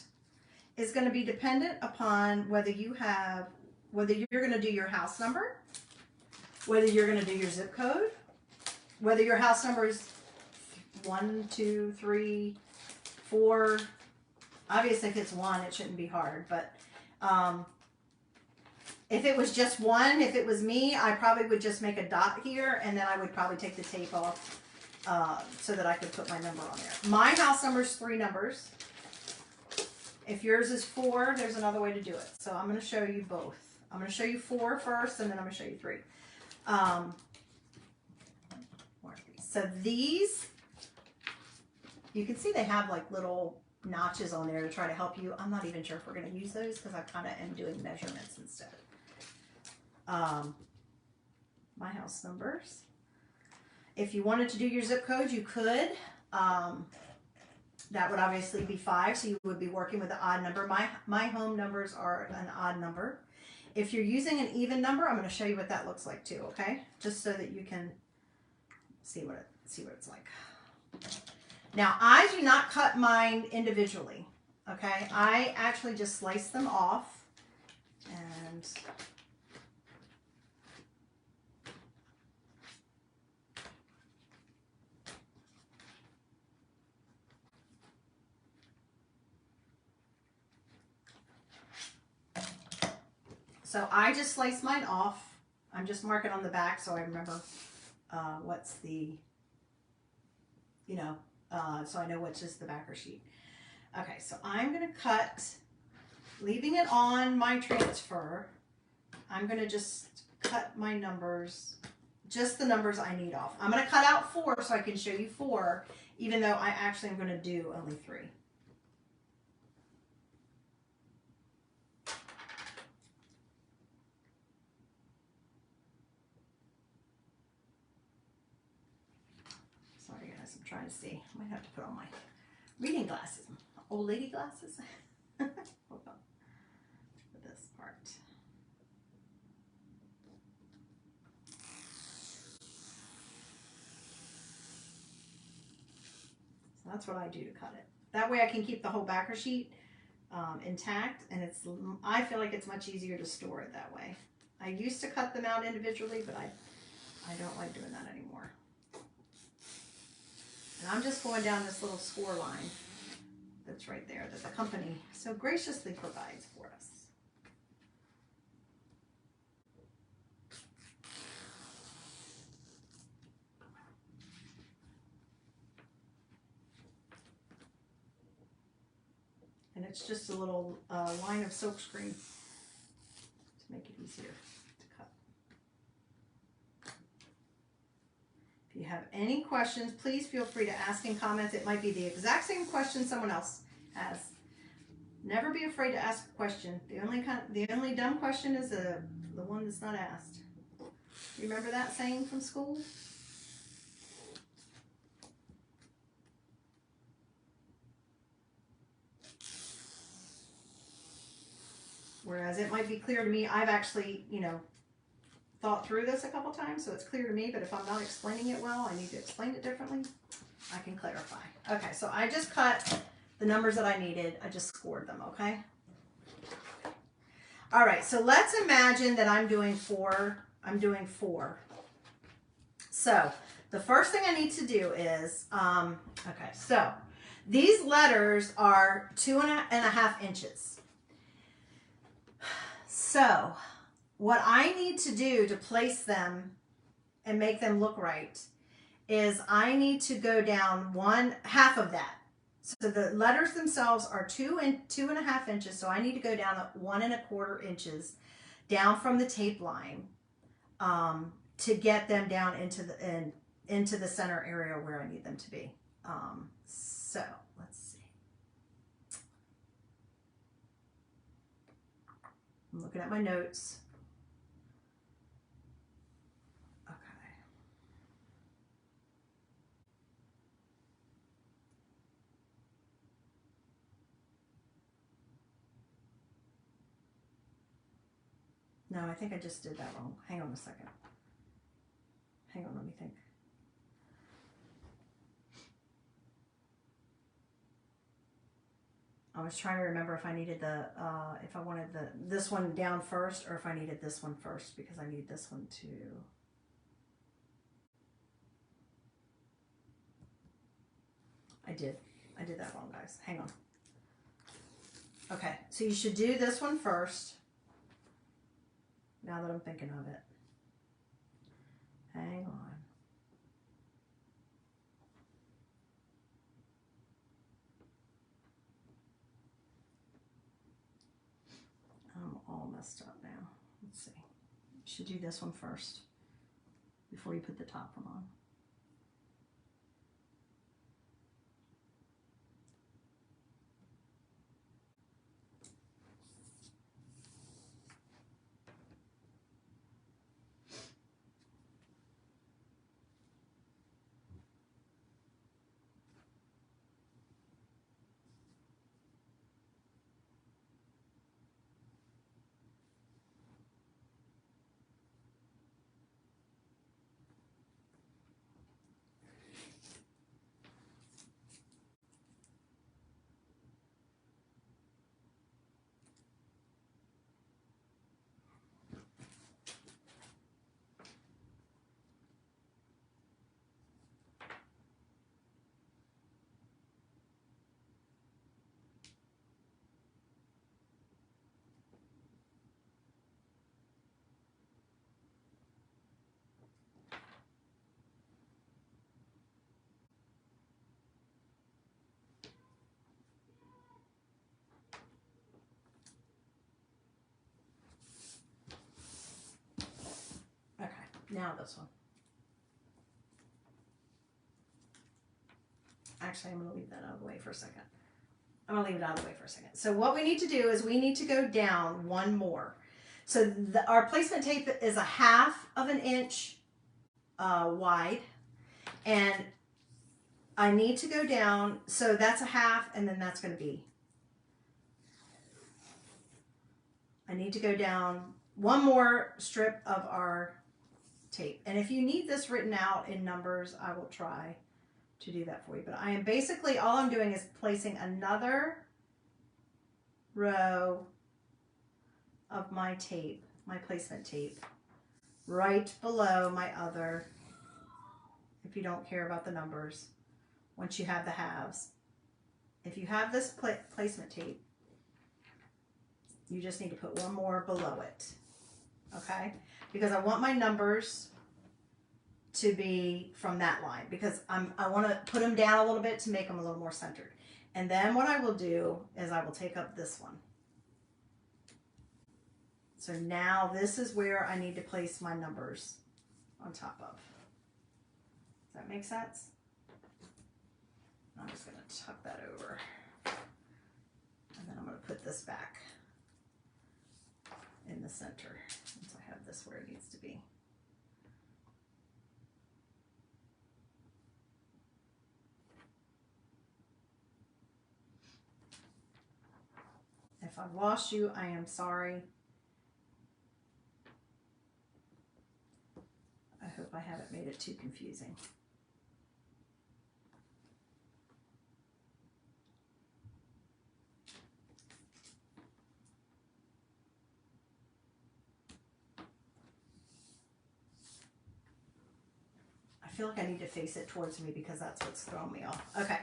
is going to be dependent upon whether you're going to do your house number, whether you're going to do your zip code, whether your house number is 1, 2, 3, 4. Obviously, if it's 1, it shouldn't be hard. But if it was just 1, if it was me, I probably would just make a dot here, and then I would probably take the tape off so that I could put my number on there. My house number is 3 numbers. If yours is 4, there's another way to do it. So I'm going to show you both. I'm going to show you 4 first, and then I'm going to show you 3. So these, you can see they have like little notches on there to try to help you. I'm not even sure if we're going to use those because I kind of am doing measurements instead. My house numbers. If you wanted to do your zip code, you could. That would obviously be 5, so you would be working with an odd number. My home numbers are an odd number. If you're using an even number, I'm going to show you what that looks like too, okay? Just so that you can see what it's like. Now, I do not cut mine individually, okay? I actually just slice them off and so I just slice mine off. I'm just marking on the back so I remember what's the, so I know which is the backer sheet. Okay, so I'm going to cut, leaving it on my transfer. I'm going to just cut my numbers, just the numbers I need off. I'm going to cut out 4 so I can show you 4, even though I actually am going to do only 3. Sorry guys, I'm trying to see. I might have to put on my reading glasses, old lady glasses. Hold on, for this part. So that's what I do to cut it. That way I can keep the whole backer sheet intact, and I feel like it's much easier to store it that way. I used to cut them out individually, but I don't like doing that anymore. And I'm just going down this little score line that's right there that the company so graciously provides for us. And it's just a little line of silk screen to make it easier to cut. If you have any questions, please feel free to ask in comments. It might be the exact same question someone else has. Never be afraid to ask a question. The only dumb question is the one that's not asked. You remember that saying from school? Whereas it might be clear to me, I've actually, thought through this a couple times, so it's clear to me, but if I'm not explaining it well, I need to explain it differently, I can clarify. Okay, so I just cut the numbers that I needed. I just scored them, okay? All right, so let's imagine that I'm doing 4. So the first thing I need to do is, okay, so these letters are 2.5 inches. So what I need to do to place them and make them look right is I need to go down half of that. So the letters themselves are 2.5 inches. So I need to go down 1.25 inches down from the tape line to get them down into the center area where I need them to be. So let's see. I'm looking at my notes. Okay. No, I think I just did that wrong. Hang on a second. Hang on, let me think. I was trying to remember if I needed the, if I wanted this one down first or if I needed this one first, because I need this one too. I did that wrong, guys. Hang on. Okay, so you should do this one first. Now that I'm thinking of it. Hang on. I'm all messed up now. Let's see. You should do this one first before you put the top one on. Now this one. Actually, I'm going to leave that out of the way for a second. I'm going to leave it out of the way for a second. So what we need to do is we need to go down one more. So our placement tape is 1/2 of an inch wide. And I need to go down. So that's 1/2, and then that's going to be. I need to go down one more strip of our tape. And if you need this written out in numbers, I will try to do that for you. But I am basically, all I'm doing is placing another row of my tape, my placement tape, right below my other, if you don't care about the numbers, once you have the halves. If you have this placement tape, you just need to put one more below it, okay? Because I want my numbers to be from that line, because I want to put them down a little bit to make them a little more centered. And then what I will do is I will take up this one. So now this is where I need to place my numbers on top of. Does that make sense? I'm just going to tuck that over. And then I'm going to put this back in the center. Once I have this where it needs to be. If I've lost you, I am sorry. I hope I haven't made it too confusing. I feel like I need to face it towards me because that's what's throwing me off. Okay.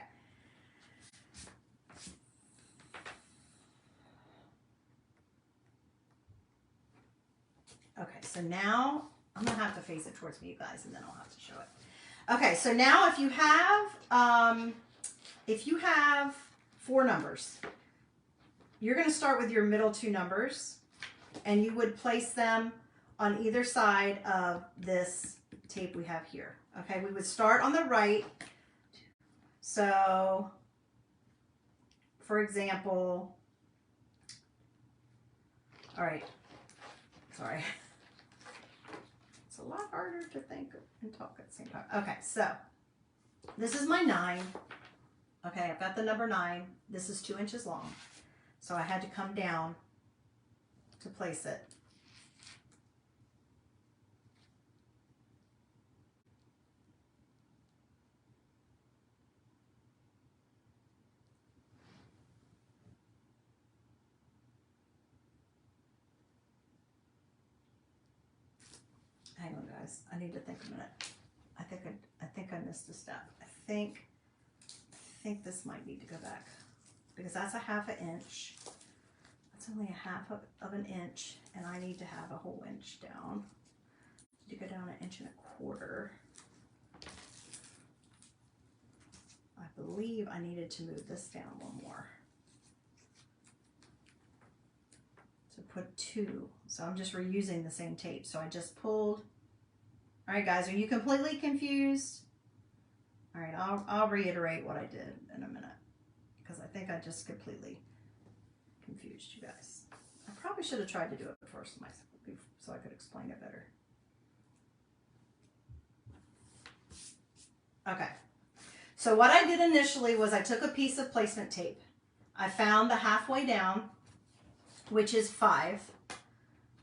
Okay, so now I'm gonna have to face it towards me, you guys, and then I'll have to show it. Okay, so now if you have 4 numbers, you're gonna start with your middle 2 numbers, and you would place them on either side of this tape we have here. Okay, we would start on the right. So, for example, all right, Sorry. It's a lot harder to think and talk at the same time. Okay, so this is my 9. Okay, I've got the number 9. This is 2 inches long. So I had to come down to place it. Hang on, guys. I need to think a minute. I think I missed a step. I think this might need to go back because that's a 1/2 inch. That's only a 1/2 inch, and I need to have a whole inch down. I need to go down 1.25 inches. I believe I needed to move this down one more to put 2. So I'm just reusing the same tape. So I just pulled. All right, guys, are you completely confused? All right, I'll reiterate what I did in a minute because I think I just completely confused you guys. I probably should have tried to do it first myself so I could explain it better. Okay, so what I did initially was I took a piece of placement tape. I found the halfway down, which is 5,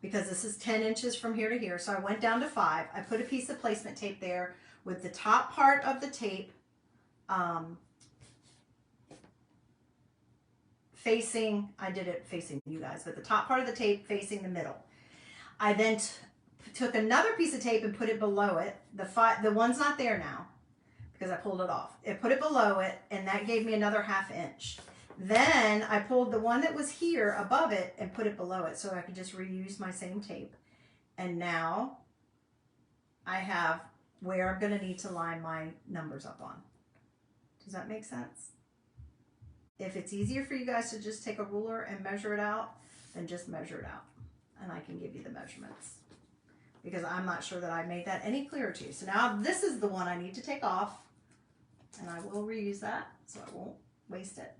because this is 10 inches from here to here. So I went down to 5. I put a piece of placement tape there with the top part of the tape facing, I did it facing you guys, but the top part of the tape facing the middle. I then took another piece of tape and put it below it. The one's not there now because I pulled it off. I put it below it, and that gave me another 1/2 inch. Then I pulled the one that was here above it and put it below it so I could just reuse my same tape. And now I have where I'm going to need to line my numbers up on. Does that make sense? If it's easier for you guys to just take a ruler and measure it out, then just measure it out. And I can give you the measurements. Because I'm not sure that I made that any clearer to you. So now this is the one I need to take off. And I will reuse that so I won't waste it.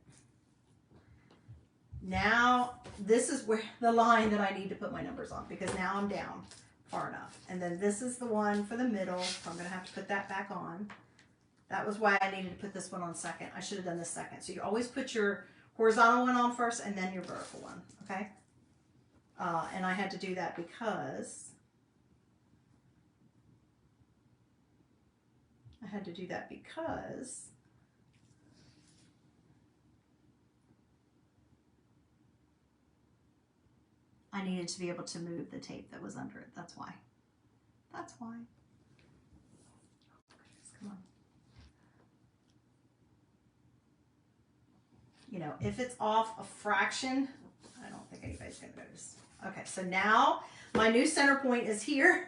Now, this is where the line that I need to put my numbers on because now I'm down far enough. And then this is the one for the middle, so I'm going to have to put that back on. That was why I needed to put this one on second. I should have done this second. So you always put your horizontal one on first and then your vertical one, okay? And I had to do that because I needed to be able to move the tape that was under it. That's why. That's why. Come on. You know, if it's off a fraction, I don't think anybody's going to notice. Okay, so now my new center point is here,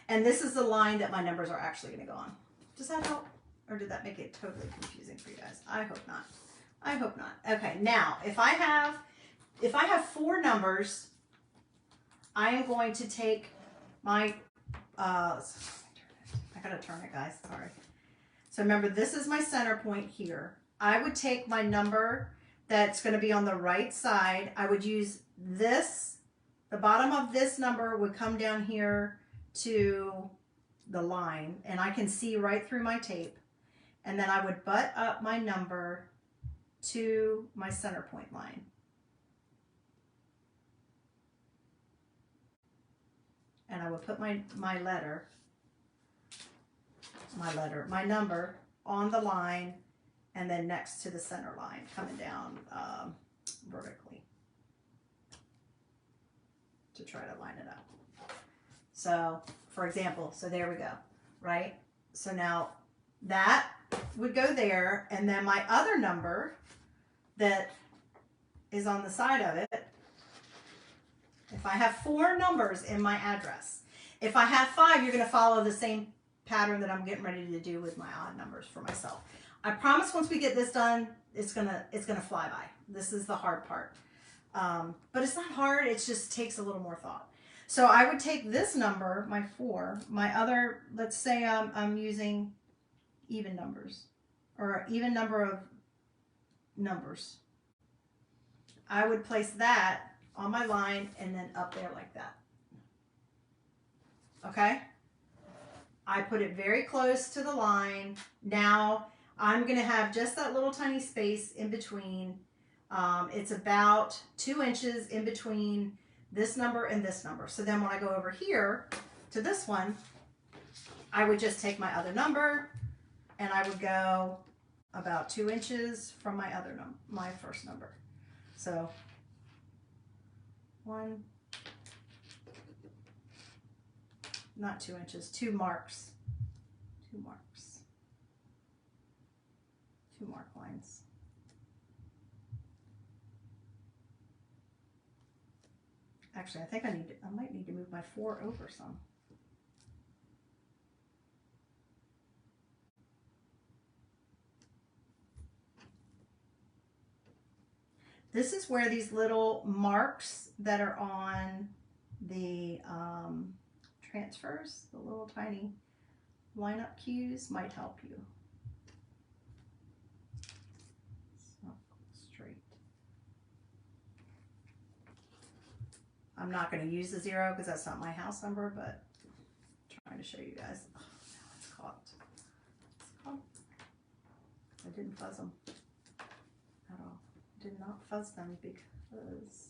and this is the line that my numbers are actually going to go on. Does that help? Or did that make it totally confusing for you guys? I hope not. I hope not. Okay, now if I have 4 numbers, I am going to take my, I gotta turn it, guys, sorry. So remember, this is my center point here. I would take my number that's gonna be on the right side. I would use this, the bottom of this number would come down here to the line, and I can see right through my tape. And then I would butt up my number to my center point line. And I would put my number on the line and then next to the center line coming down vertically to try to line it up. So for example, so there we go, right? So now that would go there, and then my other number that is on the side of it, if I have 4 numbers in my address, if I have 5, you're going to follow the same pattern that I'm getting ready to do with my odd numbers for myself. I promise once we get this done, it's gonna fly by. This is the hard part. But it's not hard, it just takes a little more thought. So I would take this number, my 4, my other, let's say I'm using even numbers, or an even number of numbers. I would place that on my line and then up there like that. okay? I put it very close to the line. Now I'm gonna have just that little tiny space in between. It's about 2 inches in between this number and this number. So then when I go over here to this one, I would just take my other number and I would go about 2 inches from my other number, my first number. So 1, not 2 inches, 2 marks, 2 marks, 2 mark lines. Actually, I think I might need to move my 4 over some. This is where these little marks that are on the transfers, the little tiny lineup cues, might help you. It's not straight. I'm not going to use the 0 because that's not my house number, but I'm trying to show you guys. Oh, now it's caught. It's caught. I didn't fuzz them at all. Did not fuzz them because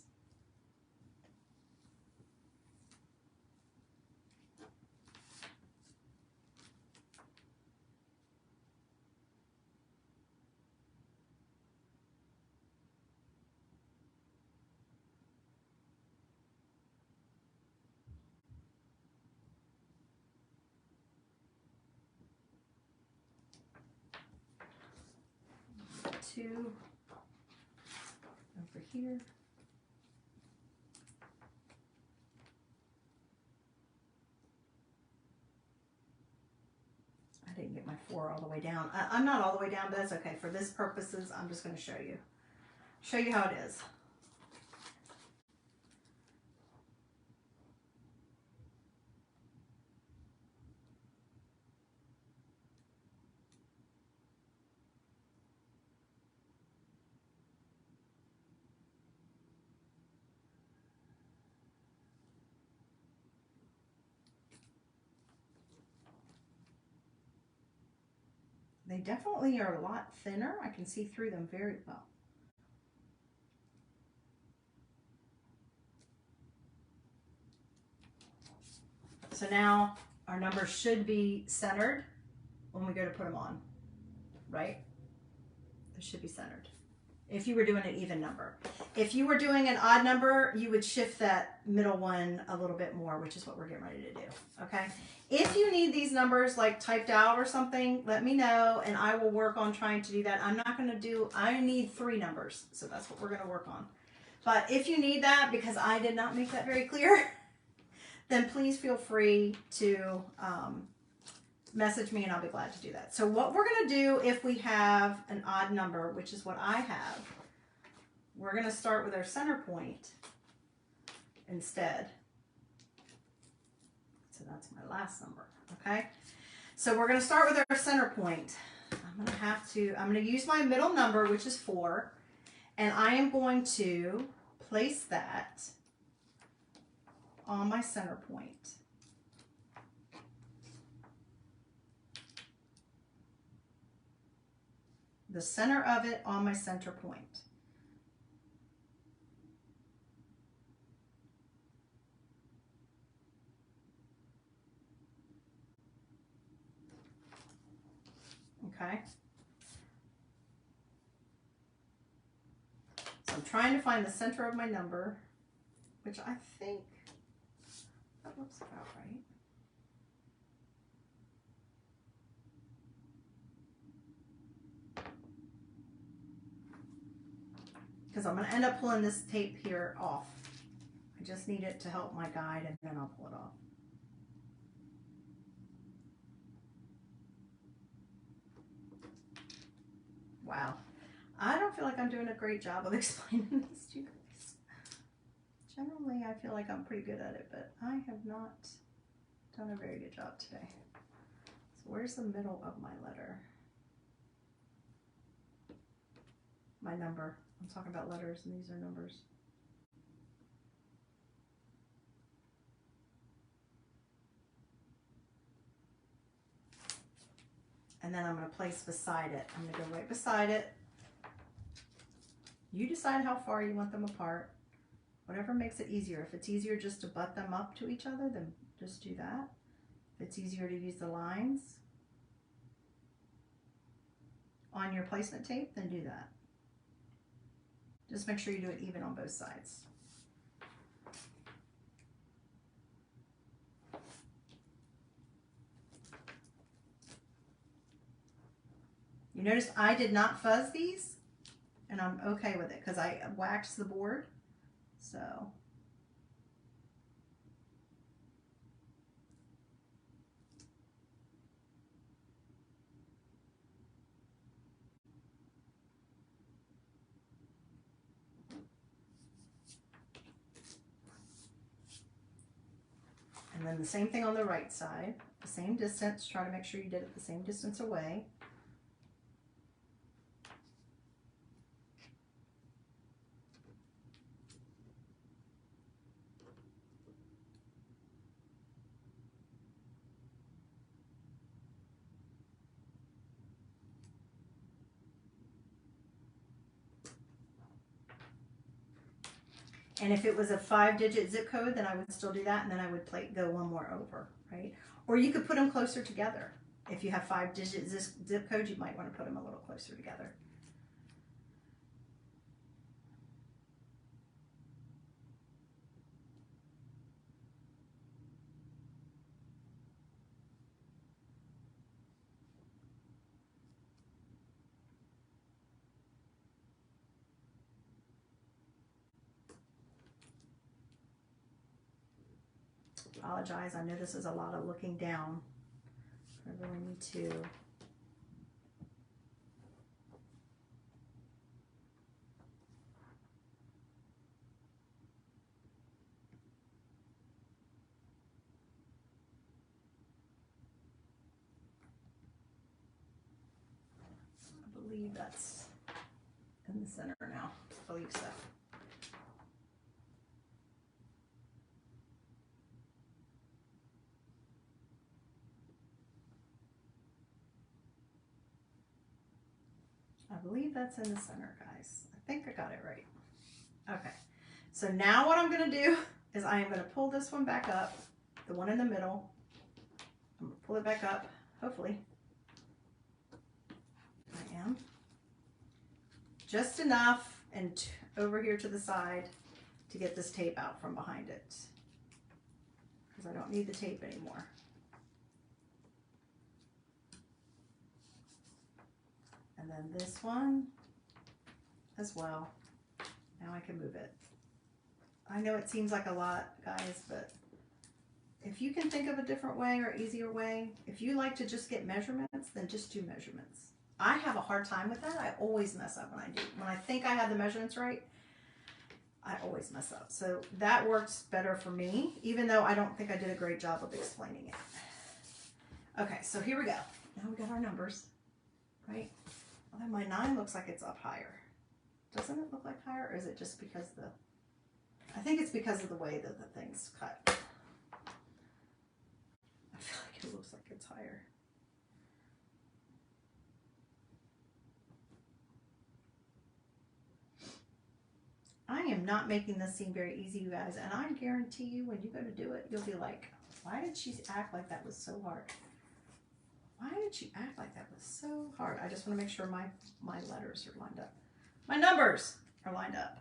two over here. I didn't get my 4 all the way down. I'm not all the way down, but that's okay. For this purposes, I'm just going to show you how it is. They definitely are a lot thinner. I can see through them very well. So now our numbers should be centered when we go to put them on, right? They should be centered. If you were doing an even number. If you were doing an odd number, you would shift that middle one a little bit more, which is what we're getting ready to do, okay? If you need these numbers like typed out or something, let me know and I will work on trying to do that. I'm not gonna do, I need 3 numbers, so that's what we're gonna work on. But if you need that, because I did not make that very clear, then please feel free to message me and I'll be glad to do that. So what we're going to do if we have an odd number, which is what I have, we're going to start with our center point instead. So that's my last number, okay? So we're going to start with our center point. I'm going to use my middle number, which is 4, and I am going to place that on my center point. The center of it on my center point. Okay. So I'm trying to find the center of my number, which I think that looks about right. Because I'm going to end up pulling this tape here off. I just need it to help my guide and then I'll pull it off. Wow. I don't feel like I'm doing a great job of explaining this to you guys. Generally, I feel like I'm pretty good at it, but I have not done a very good job today. So where's the middle of my letter? My number. I'm talking about letters and these are numbers. and then I'm going to place beside it. I'm going to go right beside it. You decide how far you want them apart. Whatever makes it easier. If it's easier just to butt them up to each other, then just do that. If it's easier to use the lines on your placement tape, then do that. Just make sure you do it even on both sides. You notice I did not fuzz these, and I'm okay with it because I waxed the board. So and then the same thing on the right side, the same distance. Try to make sure you did it the same distance away. And if it was a 5-digit zip code, then I would still do that, and then I would go one more over, right? Or you could put them closer together. If you have 5-digit zip codes, you might want to put them a little closer together. Apologize, I know this is a lot of looking down. I really need to I believe that's in the center now. I believe so. I believe that's in the center, guys. I think I got it right. Okay, so now what I'm going to do is I am going to pull this one back up, the one in the middle. I'm going to pull it back up, hopefully. I am. Just enough and over here to the side to get this tape out from behind it, because I don't need the tape anymore. And then this one as well. Now I can move it. I know it seems like a lot, guys, but if you can think of a different way or easier way, if you like to just get measurements, then just do measurements. I have a hard time with that. I always mess up when I do. When I think I have the measurements right, I always mess up. So that works better for me, even though I don't think I did a great job of explaining it. Okay, so here we go. Now we got our numbers, right? Although my 9 looks like it's up higher. Doesn't it look like higher, or is it just because I think it's because of the way that the thing's cut. I feel like it looks like it's higher. I am not making this seem very easy, you guys, and I guarantee you when you go to do it, you'll be like, why did she act like that was so hard? Why did she act like that was so hard? I just want to make sure my letters are lined up. My numbers are lined up.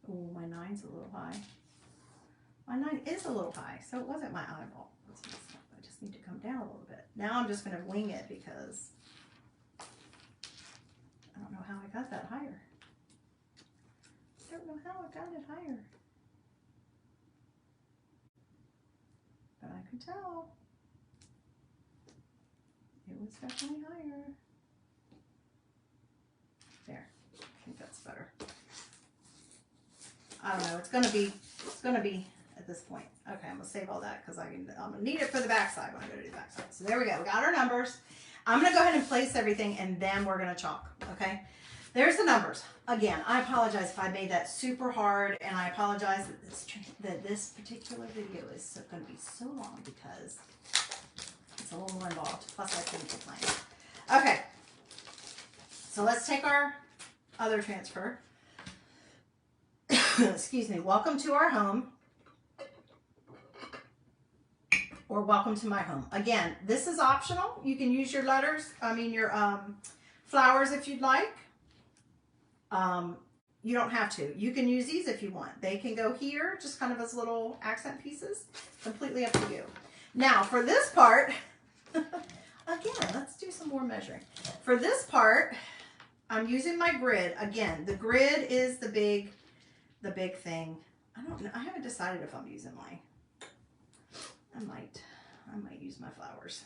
Oh, my 9's a little high. My 9 is a little high, so it wasn't my eyeball. I just need to come down a little bit. Now I'm just going to wing it because I don't know how I got that higher. I don't know how I got it higher. But I could tell. It was definitely higher. There. I think that's better. I don't know. It's gonna be at this point. Okay, I'm gonna save all that because I'm gonna need it for the backside when I go to do the backside. So there we go. We got our numbers. I'm gonna go ahead and place everything, and then we're gonna chalk. Okay. There's the numbers. Again, I apologize if I made that super hard, and I apologize that this particular video is going to be so long because it's a little more involved. Plus, I couldn't complain. Okay, so let's take our other transfer. Excuse me. Welcome to our home, or welcome to my home. Again, this is optional. You can use your letters. Your flowers if you'd like. You don't have to. You can use these if you want. They can go here, just kind of as little accent pieces. Completely up to you. Now, for this part, again, let's do some more measuring. For this part, I'm using my grid. Again, the grid is the big thing. I don't know. I haven't decided if I'm using my. I might use my flowers.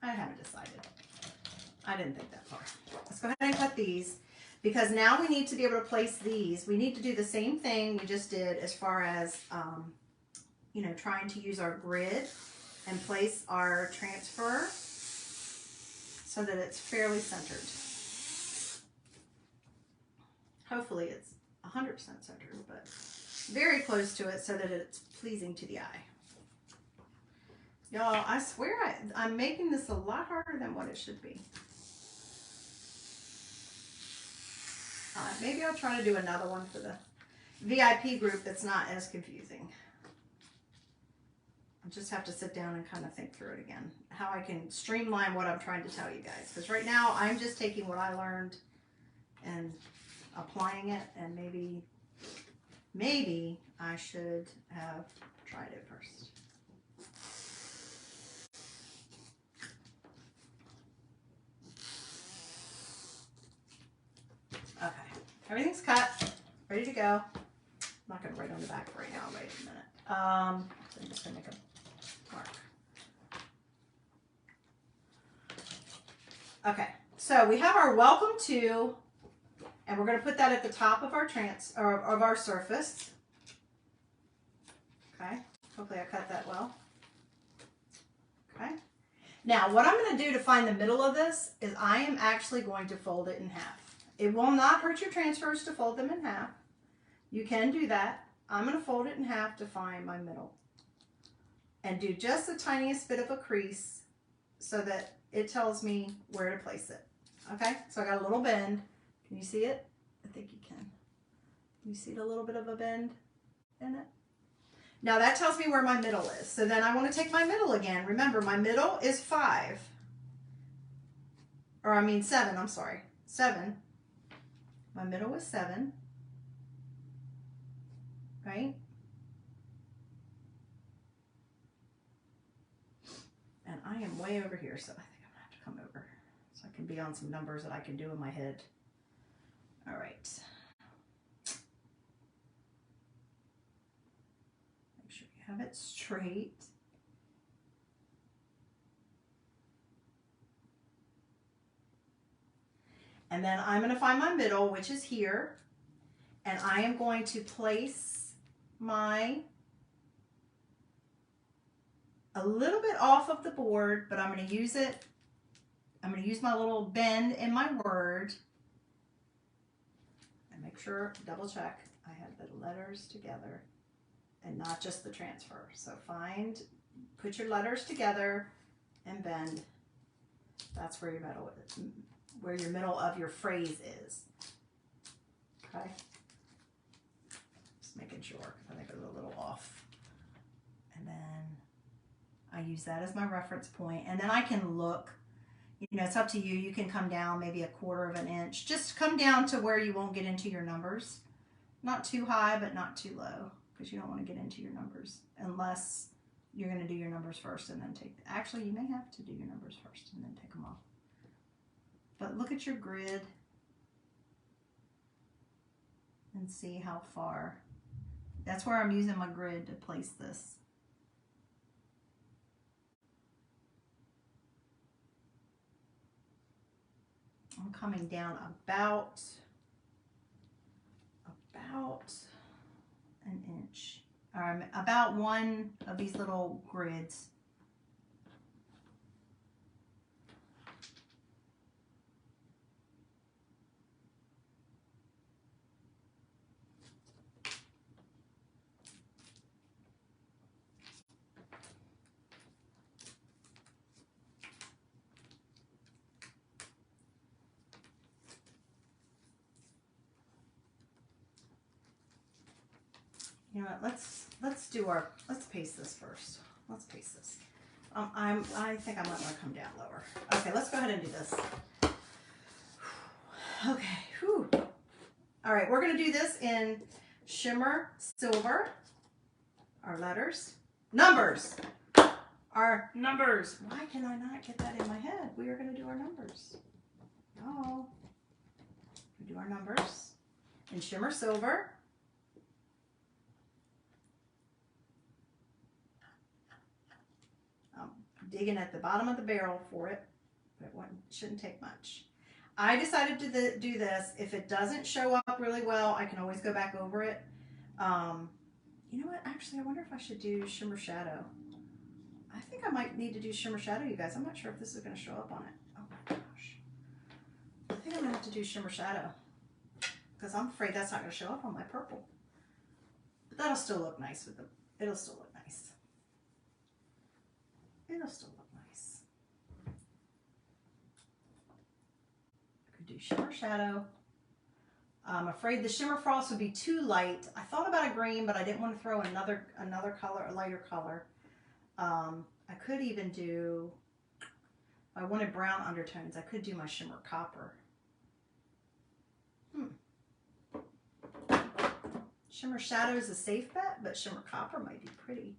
I haven't decided. I didn't think that far. Let's go ahead and cut these. Because now we need to be able to place these. We need to do the same thing we just did as far as, trying to use our grid and place our transfer so that it's fairly centered. Hopefully it's 100% centered, but very close to it so that it's pleasing to the eye. Y'all, I swear I'm making this a lot harder than what it should be. Maybe I'll try to do another one for the VIP group that's not as confusing. I'll just have to sit down and kind of think through it again. How I can streamline what I'm trying to tell you guys. Because right now I'm just taking what I learned and applying it. And maybe I should have tried it first. Okay, everything's cut, ready to go. I'm not going to write on the back right now. Wait a minute. So I'm just going to make a mark. Okay, so we have our welcome to, and we're going to put that at the top of our surface. Okay, hopefully I cut that well. Okay. Now, what I'm going to do to find the middle of this is I am actually going to fold it in half. It will not hurt your transfers to fold them in half. You can do that. I'm going to fold it in half to find my middle. And do just the tiniest bit of a crease so that it tells me where to place it. Okay, so I got a little bend. Can you see it? I think you can. You see a little bit of a bend in it? Now that tells me where my middle is. So then I want to take my middle again. Remember, my middle is 5. Or 7, I'm sorry. 7. My middle is 7, right? And I am way over here, so I think I'm gonna have to come over so I can be on some numbers that I can do in my head. All right. Make sure you have it straight. And then I'm going to find my middle, which is here. And I am going to place a little bit off of the board, but I'm going to use it. I'm going to use my little bend in my word. And make sure, double check, I have the letters together and not just the transfer. So put your letters together and bend. That's where your middle is. Where your middle of your phrase is. Okay? Just making sure. I think it was a little off. And then I use that as my reference point. And then I can look. It's up to you. You can come down maybe 1/4 of an inch. Just come down to where you won't get into your numbers. Not too high, but not too low. Because you don't want to get into your numbers. Unless you're going to do your numbers first and then actually, you may have to do your numbers first and then take them off. But look at your grid and see how far. That's where I'm using my grid to place this. I'm coming down about an inch, or about one of these little grids. You know what, let's paste this first. Let's paste this. I think I might want to come down lower. Okay, let's go ahead and do this. Okay, whew. All right, we're gonna do this in shimmer silver. Our letters, numbers, our numbers. Why can I not get that in my head? We are gonna do our numbers. Oh, we do our numbers in shimmer silver. Digging at the bottom of the barrel for it, but it shouldn't take much. I decided to do this. If it doesn't show up really well, I can always go back over it. You know what? Actually, I wonder if I should do shimmer shadow. I think I might need to do shimmer shadow, you guys. I'm not sure if this is going to show up on it. Oh my gosh. I think I'm going to have to do shimmer shadow because I'm afraid that's not going to show up on my purple. But that'll still look nice with them. It'll still look nice. It'll still look nice. I could do shimmer shadow. I'm afraid the shimmer frost would be too light. I thought about a green, but I didn't want to throw another color, a lighter color. I could even do, if I wanted brown undertones, I could do my shimmer copper. Shimmer shadow is a safe bet, but shimmer copper might be pretty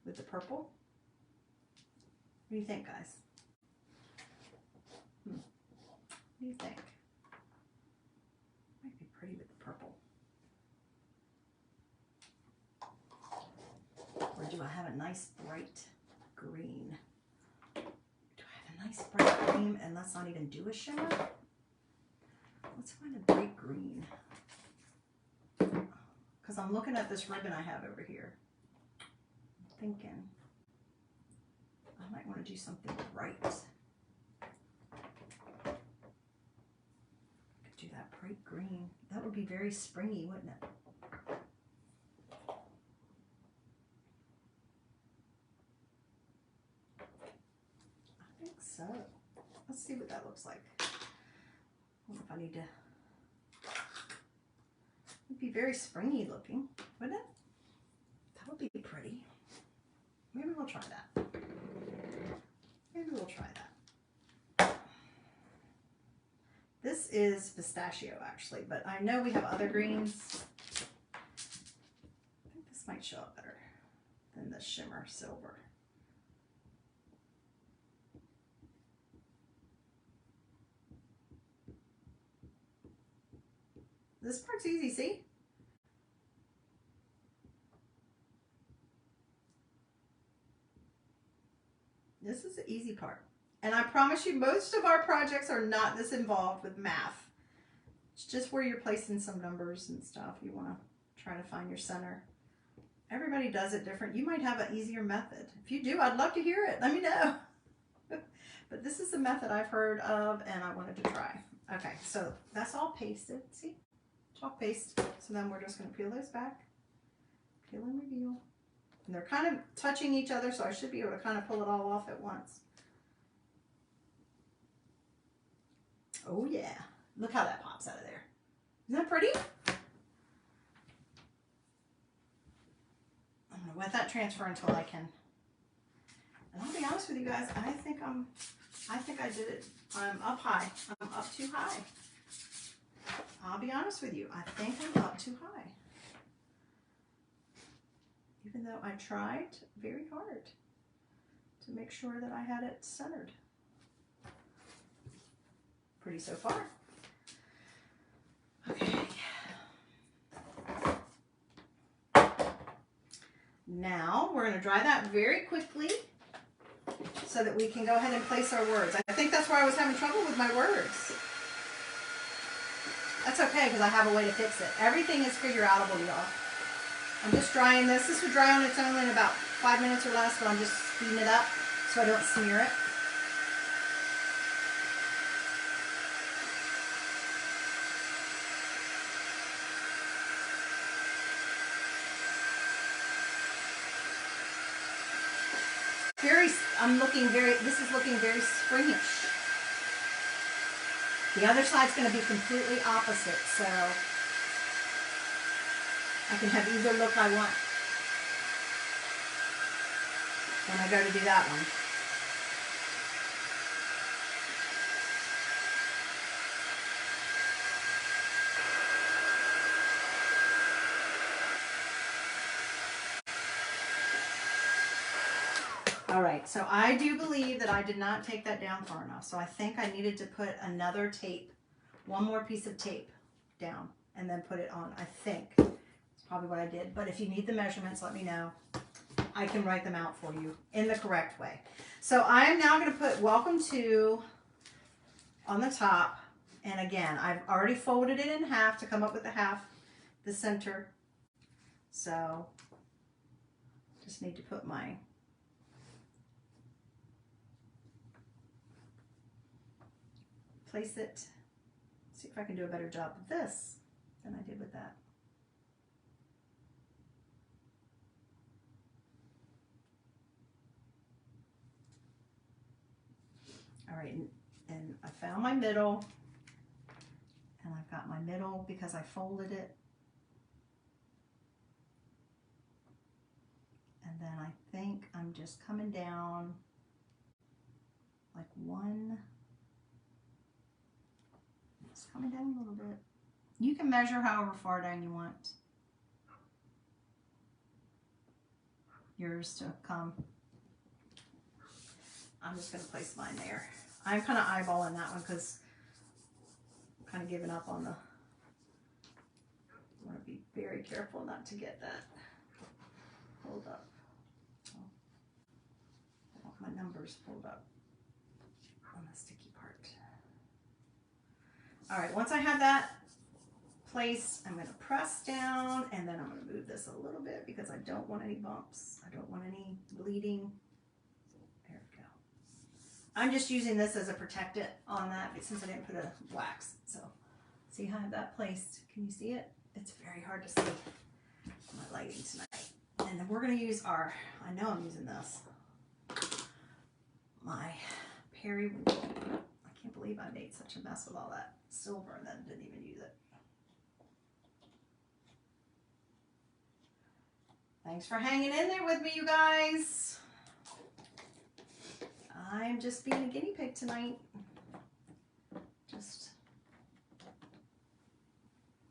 with the purple. What do you think, guys? What do you think? Might be pretty with the purple. Or do I have a nice bright green? Do I have a nice bright green and let's not even do a shimmer? Let's find a bright green. Because I'm looking at this ribbon I have over here. I'm thinking I might want to do something bright. Could do that bright green. That would be very springy, wouldn't it? I think so. Let's see what that looks like. I don't know if I need to. It'd be very springy looking, wouldn't it? That would be pretty. Maybe we'll try that. Maybe we'll try that. This is pistachio actually, but I know we have other greens. I think this might show up better than the shimmer silver. This part's easy, see? This is the easy part. And I promise you, most of our projects are not this involved with math. It's just where you're placing some numbers and stuff. You want to try to find your center. Everybody does it different. You might have an easier method. If you do, I'd love to hear it. Let me know. But this is the method I've heard of and I wanted to try. Okay, so that's all pasted. See? Chalk paste. So then we're just going to peel those back. Peel and reveal. And they're kind of touching each other, so I should be able to kind of pull it all off at once. Oh yeah. Look how that pops out of there. Isn't that pretty? I'm going to let that transfer until I can. And I'll be honest with you guys, I think I did it. I'm up high. I'm up too high. I'll be honest with you. I think I'm up too high. Even though I tried very hard to make sure that I had it centered. Pretty so far. Okay. Now we're going to dry that very quickly so that we can go ahead and place our words. I think that's where I was having trouble with my words. That's okay because I have a way to fix it. Everything is figure outable, y'all. I'm just drying this. This would dry on its own in about 5 minutes or less, but I'm just speeding it up so I don't smear it. This is looking very springish. The other side's going to be completely opposite, so I can have either look I want when I go to do that one. All right, so I do believe that I did not take that down far enough. So I think I needed to put another tape, one more piece of tape down and then put it on. I think it's probably what I did. But if you need the measurements, let me know. I can write them out for you in the correct way. So I'm now going to put welcome to on the top. And again, I've already folded it in half to come up with the half, the center. So just need to put my place it. See if I can do a better job with this than I did with that. All right, and I found my middle, and I've got my middle because I folded it. And then I think I'm just coming down like one. Just coming down a little bit. You can measure however far down you want yours to come. I'm just going to place mine there. I'm kind of eyeballing that one because I'm kind of giving up on the, I want to be very careful not to get that pulled up. Oh, I want my numbers pulled up on the sticky part. All right, once I have that placed, I'm going to press down and then I'm going to move this a little bit because I don't want any bumps. I don't want any bleeding. There we go. I'm just using this as a protectant on that since I didn't put a wax. So see how I have that placed? Can you see it? It's very hard to see my lighting tonight. And then we're going to use our, I know I'm using this, my Perry, I can't believe I made such a mess with all that silver and then didn't even use it. Thanks for hanging in there with me, you guys. I'm just being a guinea pig tonight. Just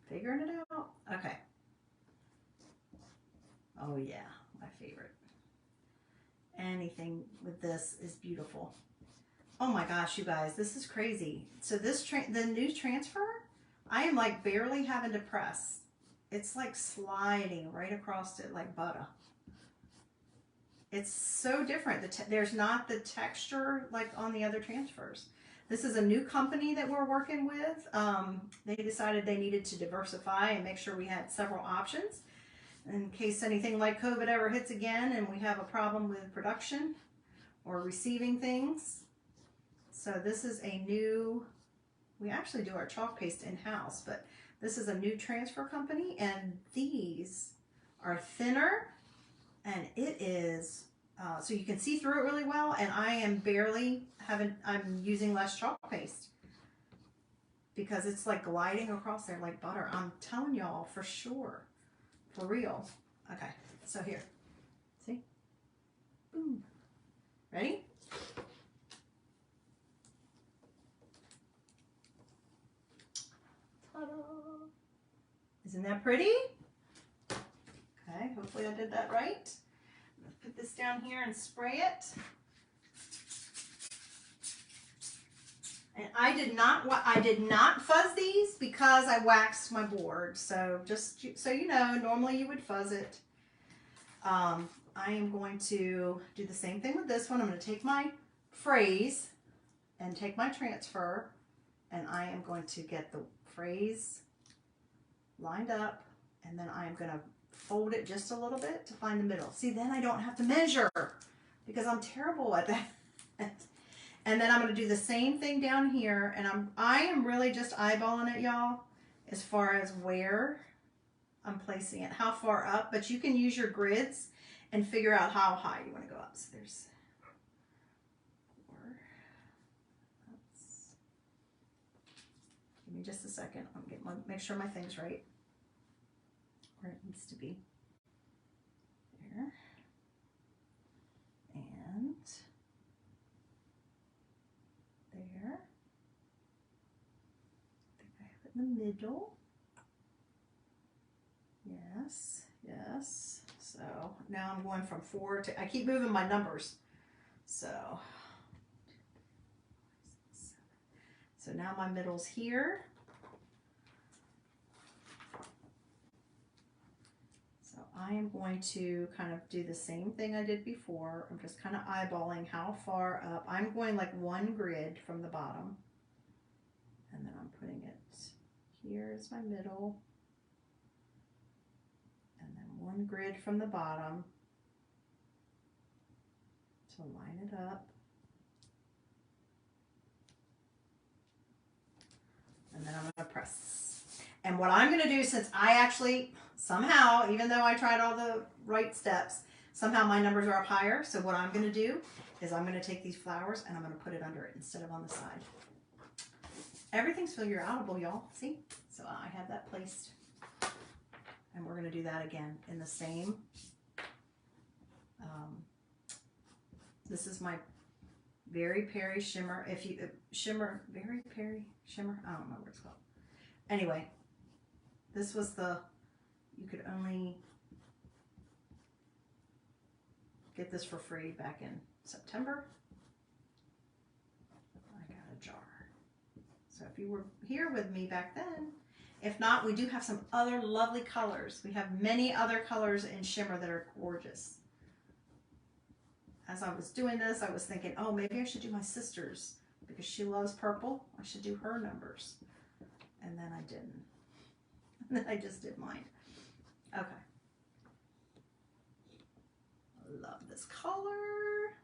figuring it out. Okay. Oh yeah, my favorite. Anything with this is beautiful. Oh my gosh, you guys, this is crazy. So this the new transfer, I am like barely having to press. It's like sliding right across it like butter. It's so different. There's not the texture like on the other transfers. This is a new company that we're working with. They decided they needed to diversify and make sure we had several options in case anything like COVID ever hits again and we have a problem with production or receiving things. So this is a new, we actually do our chalk paste in-house, but this is a new transfer company and these are thinner and it is, so you can see through it really well, and I am barely I'm using less chalk paste because it's like gliding across there like butter. I'm telling y'all for sure, for real. Okay, so here, see? Boom. Ready? Ta-da! Isn't that pretty? Okay, hopefully I did that right. Let's put this down here and spray it. And I did not fuzz these because I waxed my board. So just so you know, normally you would fuzz it. I am going to do the same thing with this one. I'm going to take my phrase and take my transfer, and I am going to get the phrase lined up, and then I am going to fold it just a little bit to find the middle. See, then I don't have to measure because I'm terrible at that. And then I'm going to do the same thing down here, and I am really just eyeballing it, y'all, as far as where I'm placing it, how far up, but you can use your grids and figure out how high you want to go up. So there's 4. Give me just a second. I'm getting make sure my thing's right. where it needs to be. There. And there. I think I have it in the middle. Yes, yes. So now I'm going from 4 to, I keep moving my numbers. So now my middle's here. So I am going to kind of do the same thing I did before. I'm just kind of eyeballing how far up. I'm going like 1 grid from the bottom. And then I'm putting it here as my middle. And then 1 grid from the bottom to line it up. And then I'm going to press. And what I'm going to do, since I actually somehow, even though I tried all the right steps, somehow my numbers are up higher. So what I'm going to do is I'm going to take these flowers and I'm going to put it under it instead of on the side. Everything's figure outable, y'all. See? So I have that placed. And we're going to do that again in the same. This is my Very Perry Shimmer. If you shimmer, Very Perry Shimmer. I don't know what it's called. Anyway, this was the, you could only get this for free back in September. I got a jar. So if you were here with me back then, if not, we do have some other lovely colors. We have many other colors in shimmer that are gorgeous. As I was doing this, I was thinking, oh, maybe I should do my sister's because she loves purple. I should do her numbers. And then I didn't. And then I just did mine. Okay. I love this color.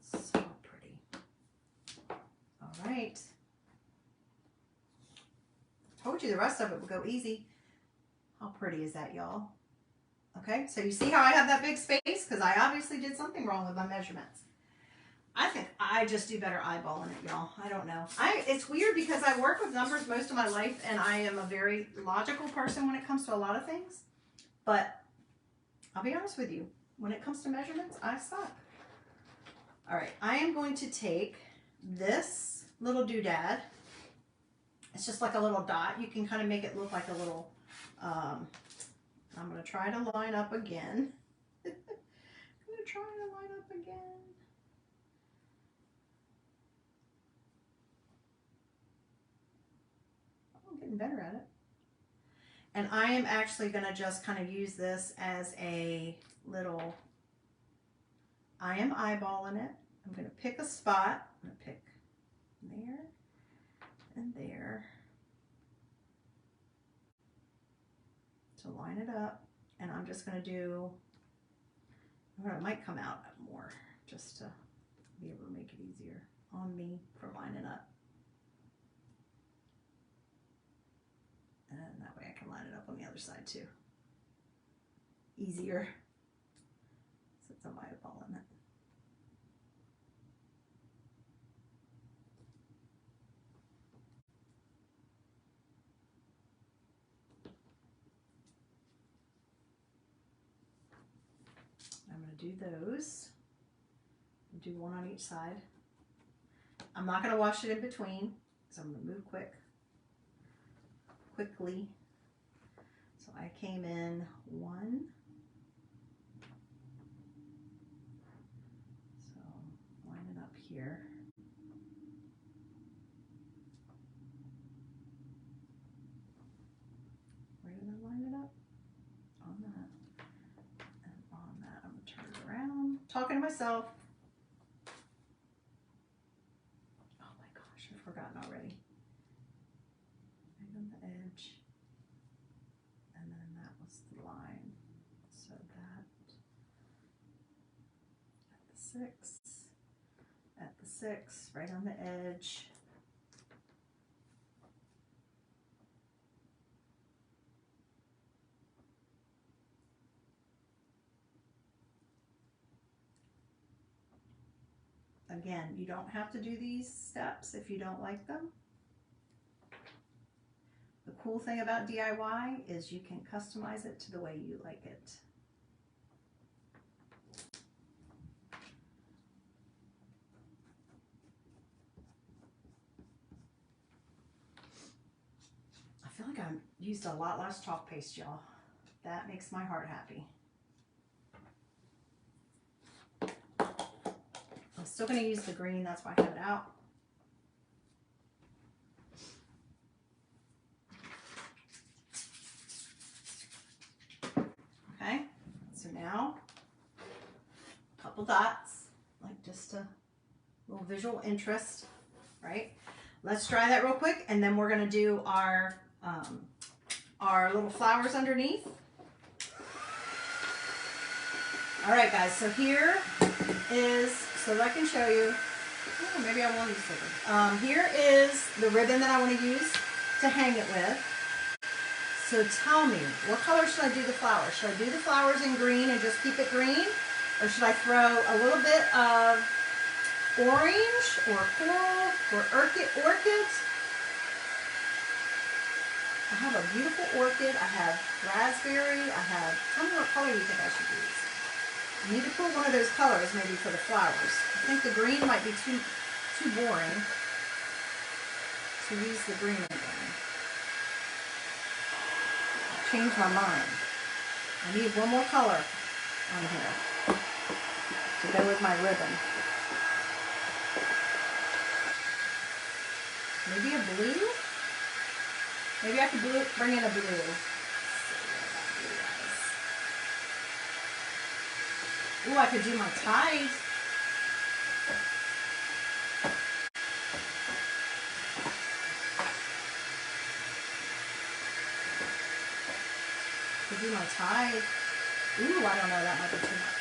So pretty. All right. Told you the rest of it would go easy. How pretty is that, y'all? Okay, so you see how I have that big space? Because I obviously did something wrong with my measurements. I think I just do better eyeballing it, y'all. I don't know. It's weird because I work with numbers most of my life and I am a very logical person when it comes to a lot of things. But I'll be honest with you, when it comes to measurements, I suck. All right, I am going to take this little doodad. It's just like a little dot. You can kind of make it look like a little, I'm going to try to line up again. I'm going to try to line up again. I'm getting better at it. And I am actually going to just kind of use this as a little, I am eyeballing it. I'm going to pick a spot. I'm going to pick there and there to line it up. And I'm just going to do, well, it might come out more just to be able to make it easier on me for lining up. And that way I can line it up on the other side too. Easier since I'm eyeballing it. I'm going to do those. Do one on each side. I'm not going to wash it in between, so I'm going to move quickly. So I came in 1. So line it up here. Where did I line it up? On that. And on that, I'm going to turn it around. Talking to myself. Oh my gosh, I've forgotten already. Right on the edge. And then that was the line. So that at the 6, right on the edge. Again, you don't have to do these steps if you don't like them. The cool thing about DIY is you can customize it to the way you like it. I feel like I used a lot less chalk paste, y'all. That makes my heart happy. I'm still going to use the green, that's why I have it out. Okay, so now a couple dots, like just a little visual interest, right? Let's try that real quick, and then we're going to do our little flowers underneath. All right, guys, so here is, so that I can show you, oh, maybe I will use silver. Here is the ribbon that I want to use to hang it with. So tell me, what color should I do the flowers? Should I do the flowers in green and just keep it green? Or should I throw a little bit of orange or coral or orchid? I have a beautiful orchid. I have raspberry. Tell me what color you think I should use. I need to pull one of those colors maybe for the flowers. I think the green might be too boring to use the green again. Change my mind. I need one more color on here to go with my ribbon. Maybe a blue? Maybe I could bring in a blue. Ooh, I could do my ties. Could do my ties. Ooh, I don't know, that might be too much.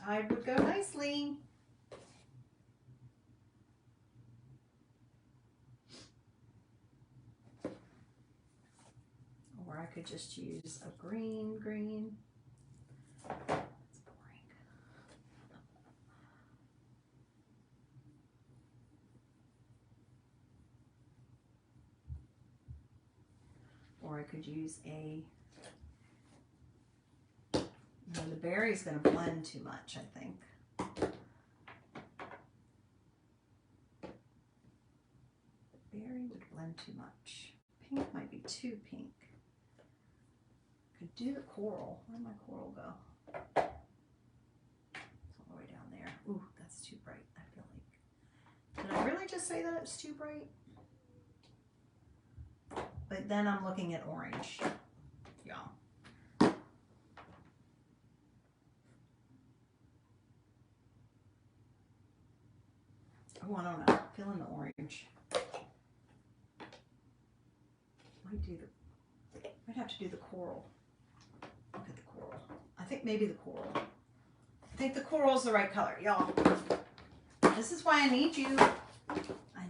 Tide would go nicely. Or I could just use a green. That's boring. Or I could use a, the berry's going to blend too much, I think. The berry would blend too much. Pink might be too pink. Could do the coral. Where'd my coral go? It's all the way down there. Ooh, that's too bright, I feel like. Did I really just say that it's too bright? But then I'm looking at orange, y'all. Oh, I don't know. Feeling the orange. Might have to do the coral. Look at the coral. I think maybe the coral. I think the coral's the right color, y'all. This is why I need you. I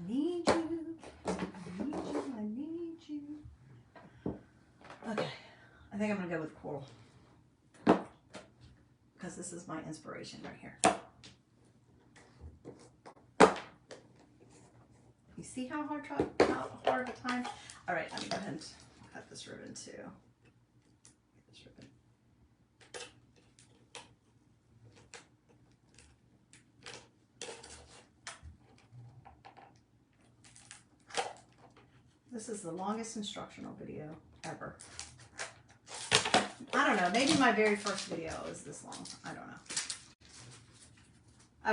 need you. I need you. I need you. Okay. I think I'm gonna go with coral because this is my inspiration right here. You see how hard of a time? All right, I'm going to cut this ribbon too. This ribbon. This is the longest instructional video ever. I don't know, maybe my very first video is this long. I don't know.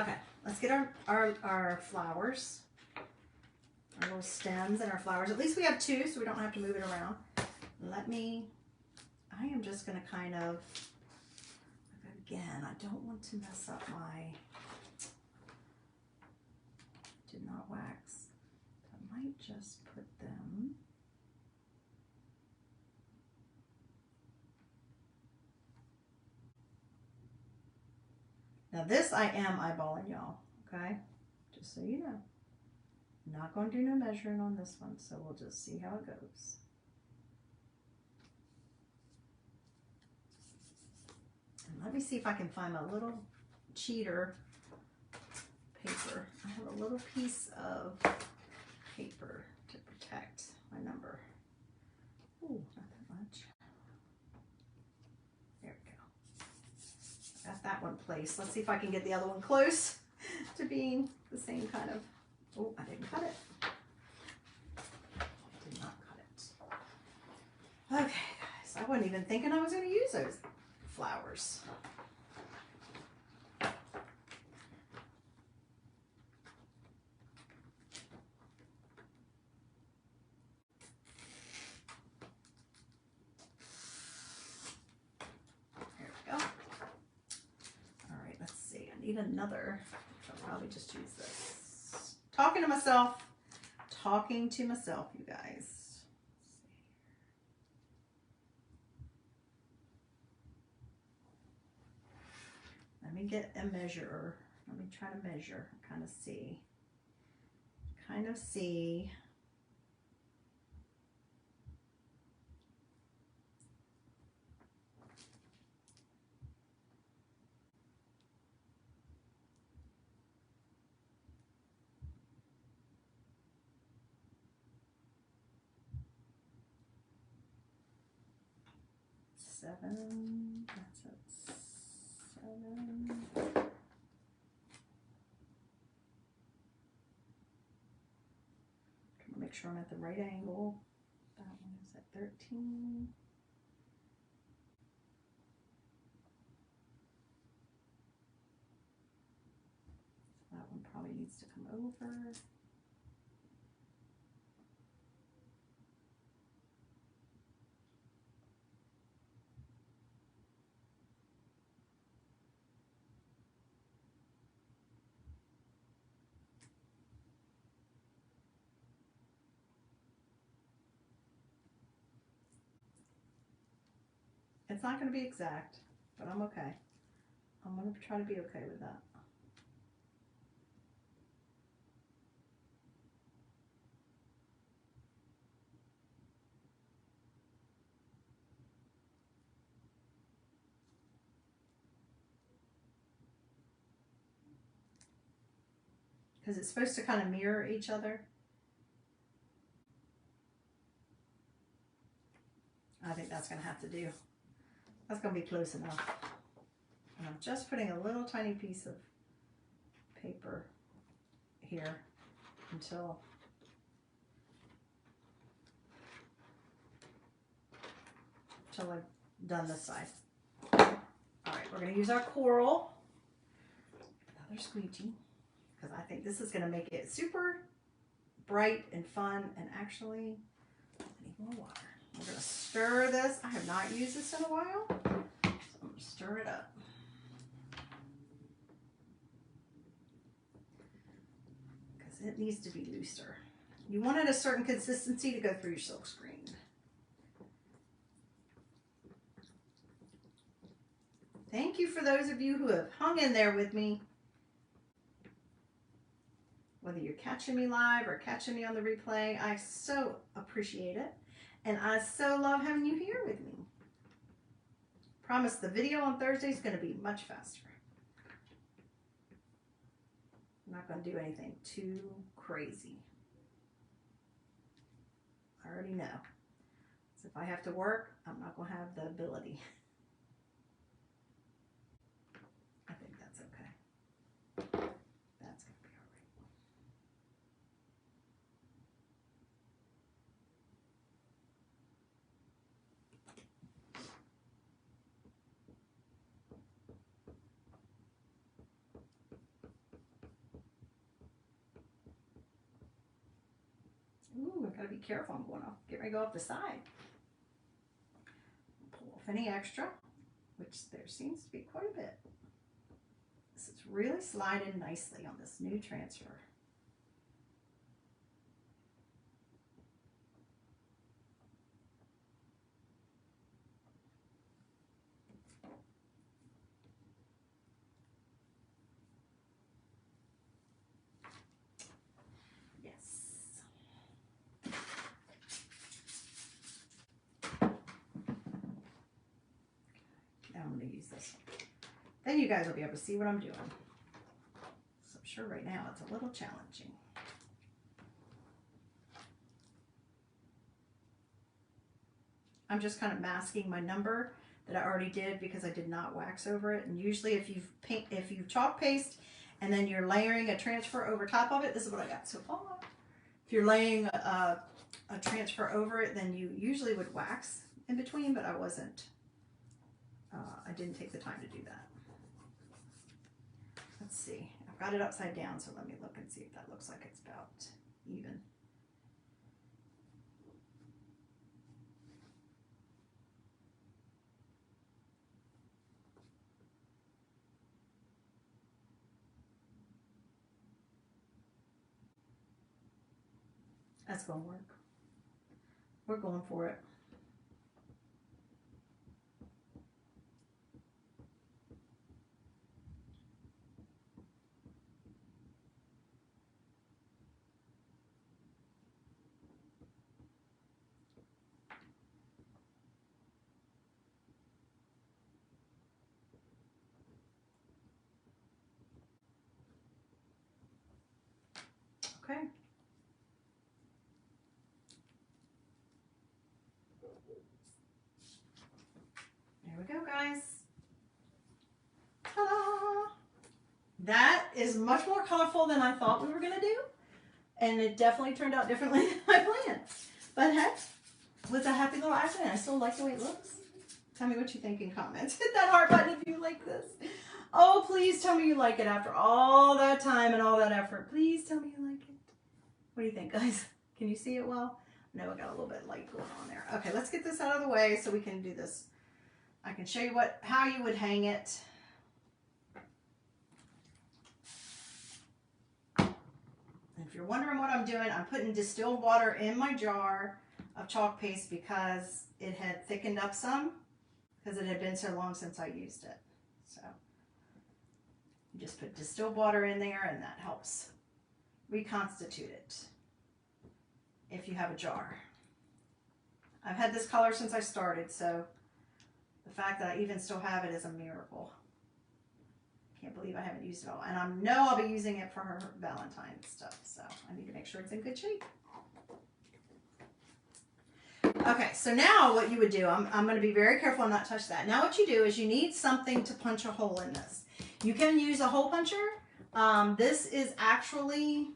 Okay, let's get our flowers. Our little stems and our flowers. At least we have two, so we don't have to move it around. I am just going to kind of, again, I don't want to mess up my, did not wax. just put them now. This I am eyeballing, y'all, okay? Just so you know. Not going to do no measuring on this one, so we'll just see how it goes. And let me see if I can find my little cheater paper. I have a little piece of paper to protect my number. Ooh, not that much. There we go. Got that one placed. Let's see if I can get the other one close to being the same kind of. Oh, I didn't cut it. I did not cut it. Okay, guys, I wasn't even thinking I was going to use those flowers. There we go. All right, let's see. I need another. I'll probably just use this. Talking to myself, you guys. Let me get a measurer. Let me try to measure, kind of see. Seven, that's at 7. Trying to make sure I'm at the right angle. That one is at 13. So that one probably needs to come over. It's not going to be exact, but I'm okay. I'm going to try to be okay with that. Because it's supposed to kind of mirror each other. I think that's going to have to do. That's going to be close enough. And I'm just putting a little tiny piece of paper here until I've done this side. All right, we're going to use our coral. Another squeegee, because I think this is going to make it super bright and fun. And actually, I need more water. We're going to stir this. I have not used this in a while, so I'm going to stir it up. Because it needs to be looser. You want it a certain consistency to go through your silk screen. Thank you for those of you who have hung in there with me. Whether you're catching me live or catching me on the replay, I so appreciate it. And I so love having you here with me. Promise the video on Thursday is going to be much faster. I'm not going to do anything too crazy. I already know. So if I have to work, I'm not going to have the ability. I think that's okay. That's going to be all right. Ooh, I've got to be careful. I'm going off. Get ready to go off the side. Pull off any extra, which there seems to be quite a bit. This is really sliding nicely on this new transfer. use this one. Then you guys will be able to see what I'm doing. So I'm sure right now it's a little challenging. I'm just kind of masking my number that I already did because I did not wax over it. And usually if you've chalk paste and then you're layering a transfer over top of it, this is what I got so far. If you're laying a transfer over it, then you usually would wax in between, but I wasn't. I didn't take the time to do that. Let's see. I've got it upside down, so let me look and see if that looks like it's about even. That's gonna work. We're going for it. Okay. There we go, guys. Ta-da! That is much more colorful than I thought we were going to do. And it definitely turned out differently than I planned. But heck, with a happy little accident, I still like the way it looks. Tell me what you think in comments. Hit that heart button if you like this. Oh, please tell me you like it after all that time and all that effort. Please tell me you like it. What do you think, guys? Can you see it well? No, I got a little bit of light going on there. Okay, let's get this out of the way so we can do this. I can show you how you would hang it. If you're wondering what I'm doing, I'm putting distilled water in my jar of chalk paste because it had thickened up some because it had been so long since I used it. So you just put distilled water in there and that helps reconstitute it if you have a jar. I've had this color since I started, so the fact that I even still have it is a miracle. Can't believe I haven't used it all. And I know I'll be using it for her Valentine's stuff, so I need to make sure it's in good shape. Okay, so now what you would do, I'm going to be very careful and not touch that. Now what you do is you need something to punch a hole in this. You can use a hole puncher. This is actually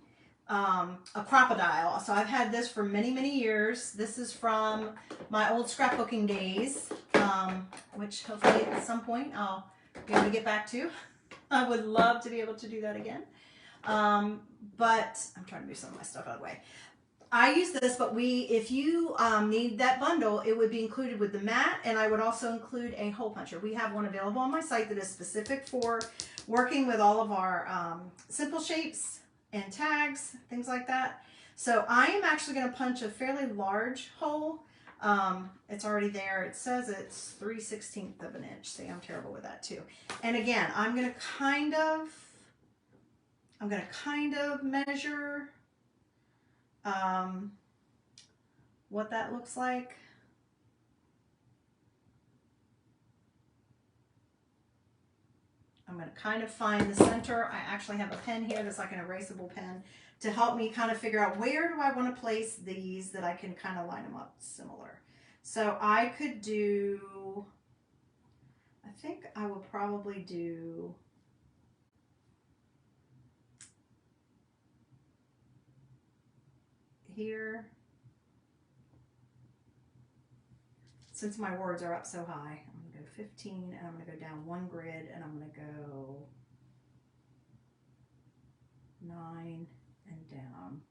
a crocodile. So I've had this for many, many years. This is from my old scrapbooking days, which hopefully at some point I'll be able to get back to. I would love to be able to do that again. But I'm trying to move some of my stuff out of the way. I use this, but if you need that bundle, it would be included with the mat, and I would also include a hole puncher. We have one available on my site that is specific for working with all of our simple shapes and tags, things like that. So I am actually going to punch a fairly large hole. It's already there. It says it's 3/16 of an inch. See, I'm terrible with that too. And again, I'm going to kind of measure what that looks like. I'm going to kind of find the center. I actually have a pen here that's like an erasable pen to help me kind of figure out where do I want to place these that I can kind of line them up similar. So I could do, I think I will probably do here. Since my words are up so high, I'm going to go 15 and I'm going to go down one grid and I'm going to go 9 and down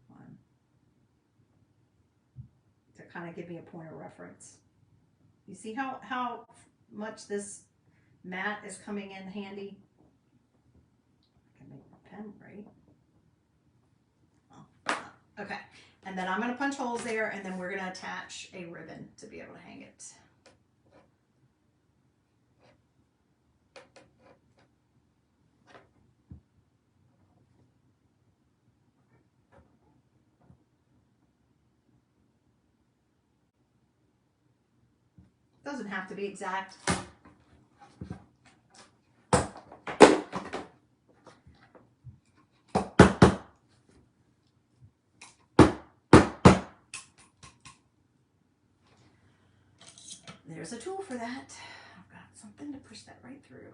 1 to kind of give me a point of reference. You see how much this mat is coming in handy? I can make my pen right. Oh, okay. And then I'm going to punch holes there, and then we're going to attach a ribbon to be able to hang it. Doesn't have to be exact. There's a tool for that. I've got something to push that right through.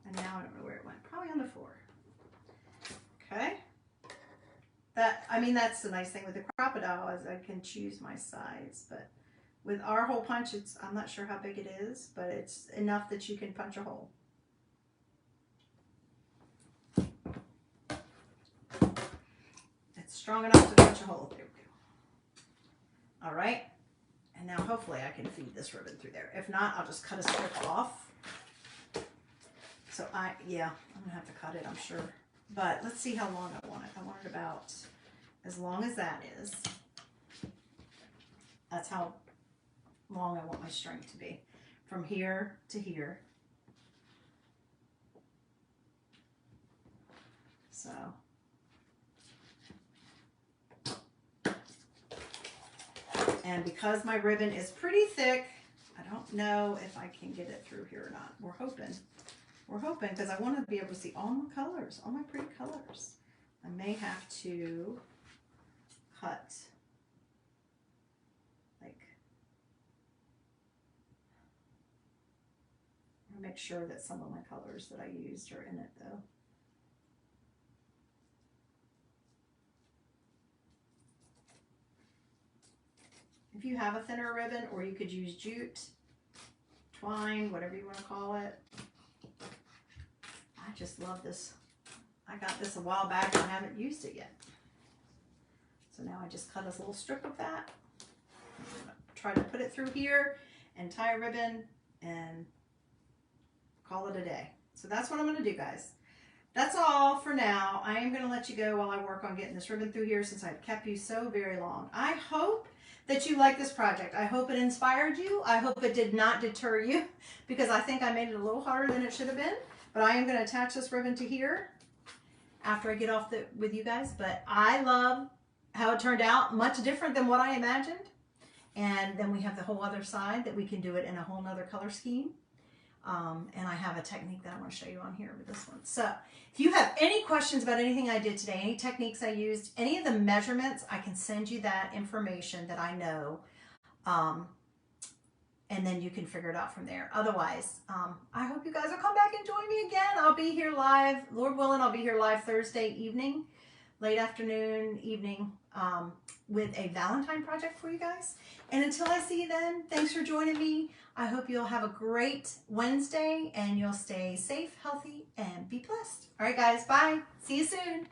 And now I don't know where it went. Probably on the floor. Okay. I mean, that's the nice thing with the crocodile is I can choose my size, but with our hole punch, I'm not sure how big it is, but it's enough that you can punch a hole. It's strong enough to punch a hole. There we go. All right. And now hopefully I can feed this ribbon through there. If not, I'll just cut a strip off. So yeah, I'm gonna have to cut it, I'm sure. But let's see how long I want it. I want it about as long as that is. That's how long I want my string to be. From here to here. So. And because my ribbon is pretty thick, I don't know if I can get it through here or not. We're hoping. We're hoping because I want to be able to see all my colors, all my pretty colors. I may have to cut like, I'll make sure that some of my colors that I used are in it though. If you have a thinner ribbon, or you could use jute, twine, whatever you want to call it. I just love this. I got this a while back and I haven't used it yet. So now I just cut a little strip of that. I'm gonna try to put it through here and tie a ribbon and call it a day. So that's what I'm going to do, guys. That's all for now. I am going to let you go while I work on getting this ribbon through here since I've kept you so very long. I hope that you like this project. I hope it inspired you. I hope it did not deter you because I think I made it a little harder than it should have been. But I am going to attach this ribbon to here after I get off with you guys. But I love how it turned out. Much different than what I imagined. And then we have the whole other side that we can do it in a whole nother color scheme. And I have a technique that I want to show you on here with this one. So if you have any questions about anything I did today, any techniques I used, any of the measurements, I can send you that information that I know. And then you can figure it out from there. Otherwise, I hope you guys will come back and join me again. I'll be here live, Lord willing, I'll be here live Thursday evening, late afternoon, evening, with a Valentine project for you guys. And until I see you then, thanks for joining me. I hope you'll have a great Wednesday and you'll stay safe, healthy, and be blessed. All right, guys, bye. See you soon.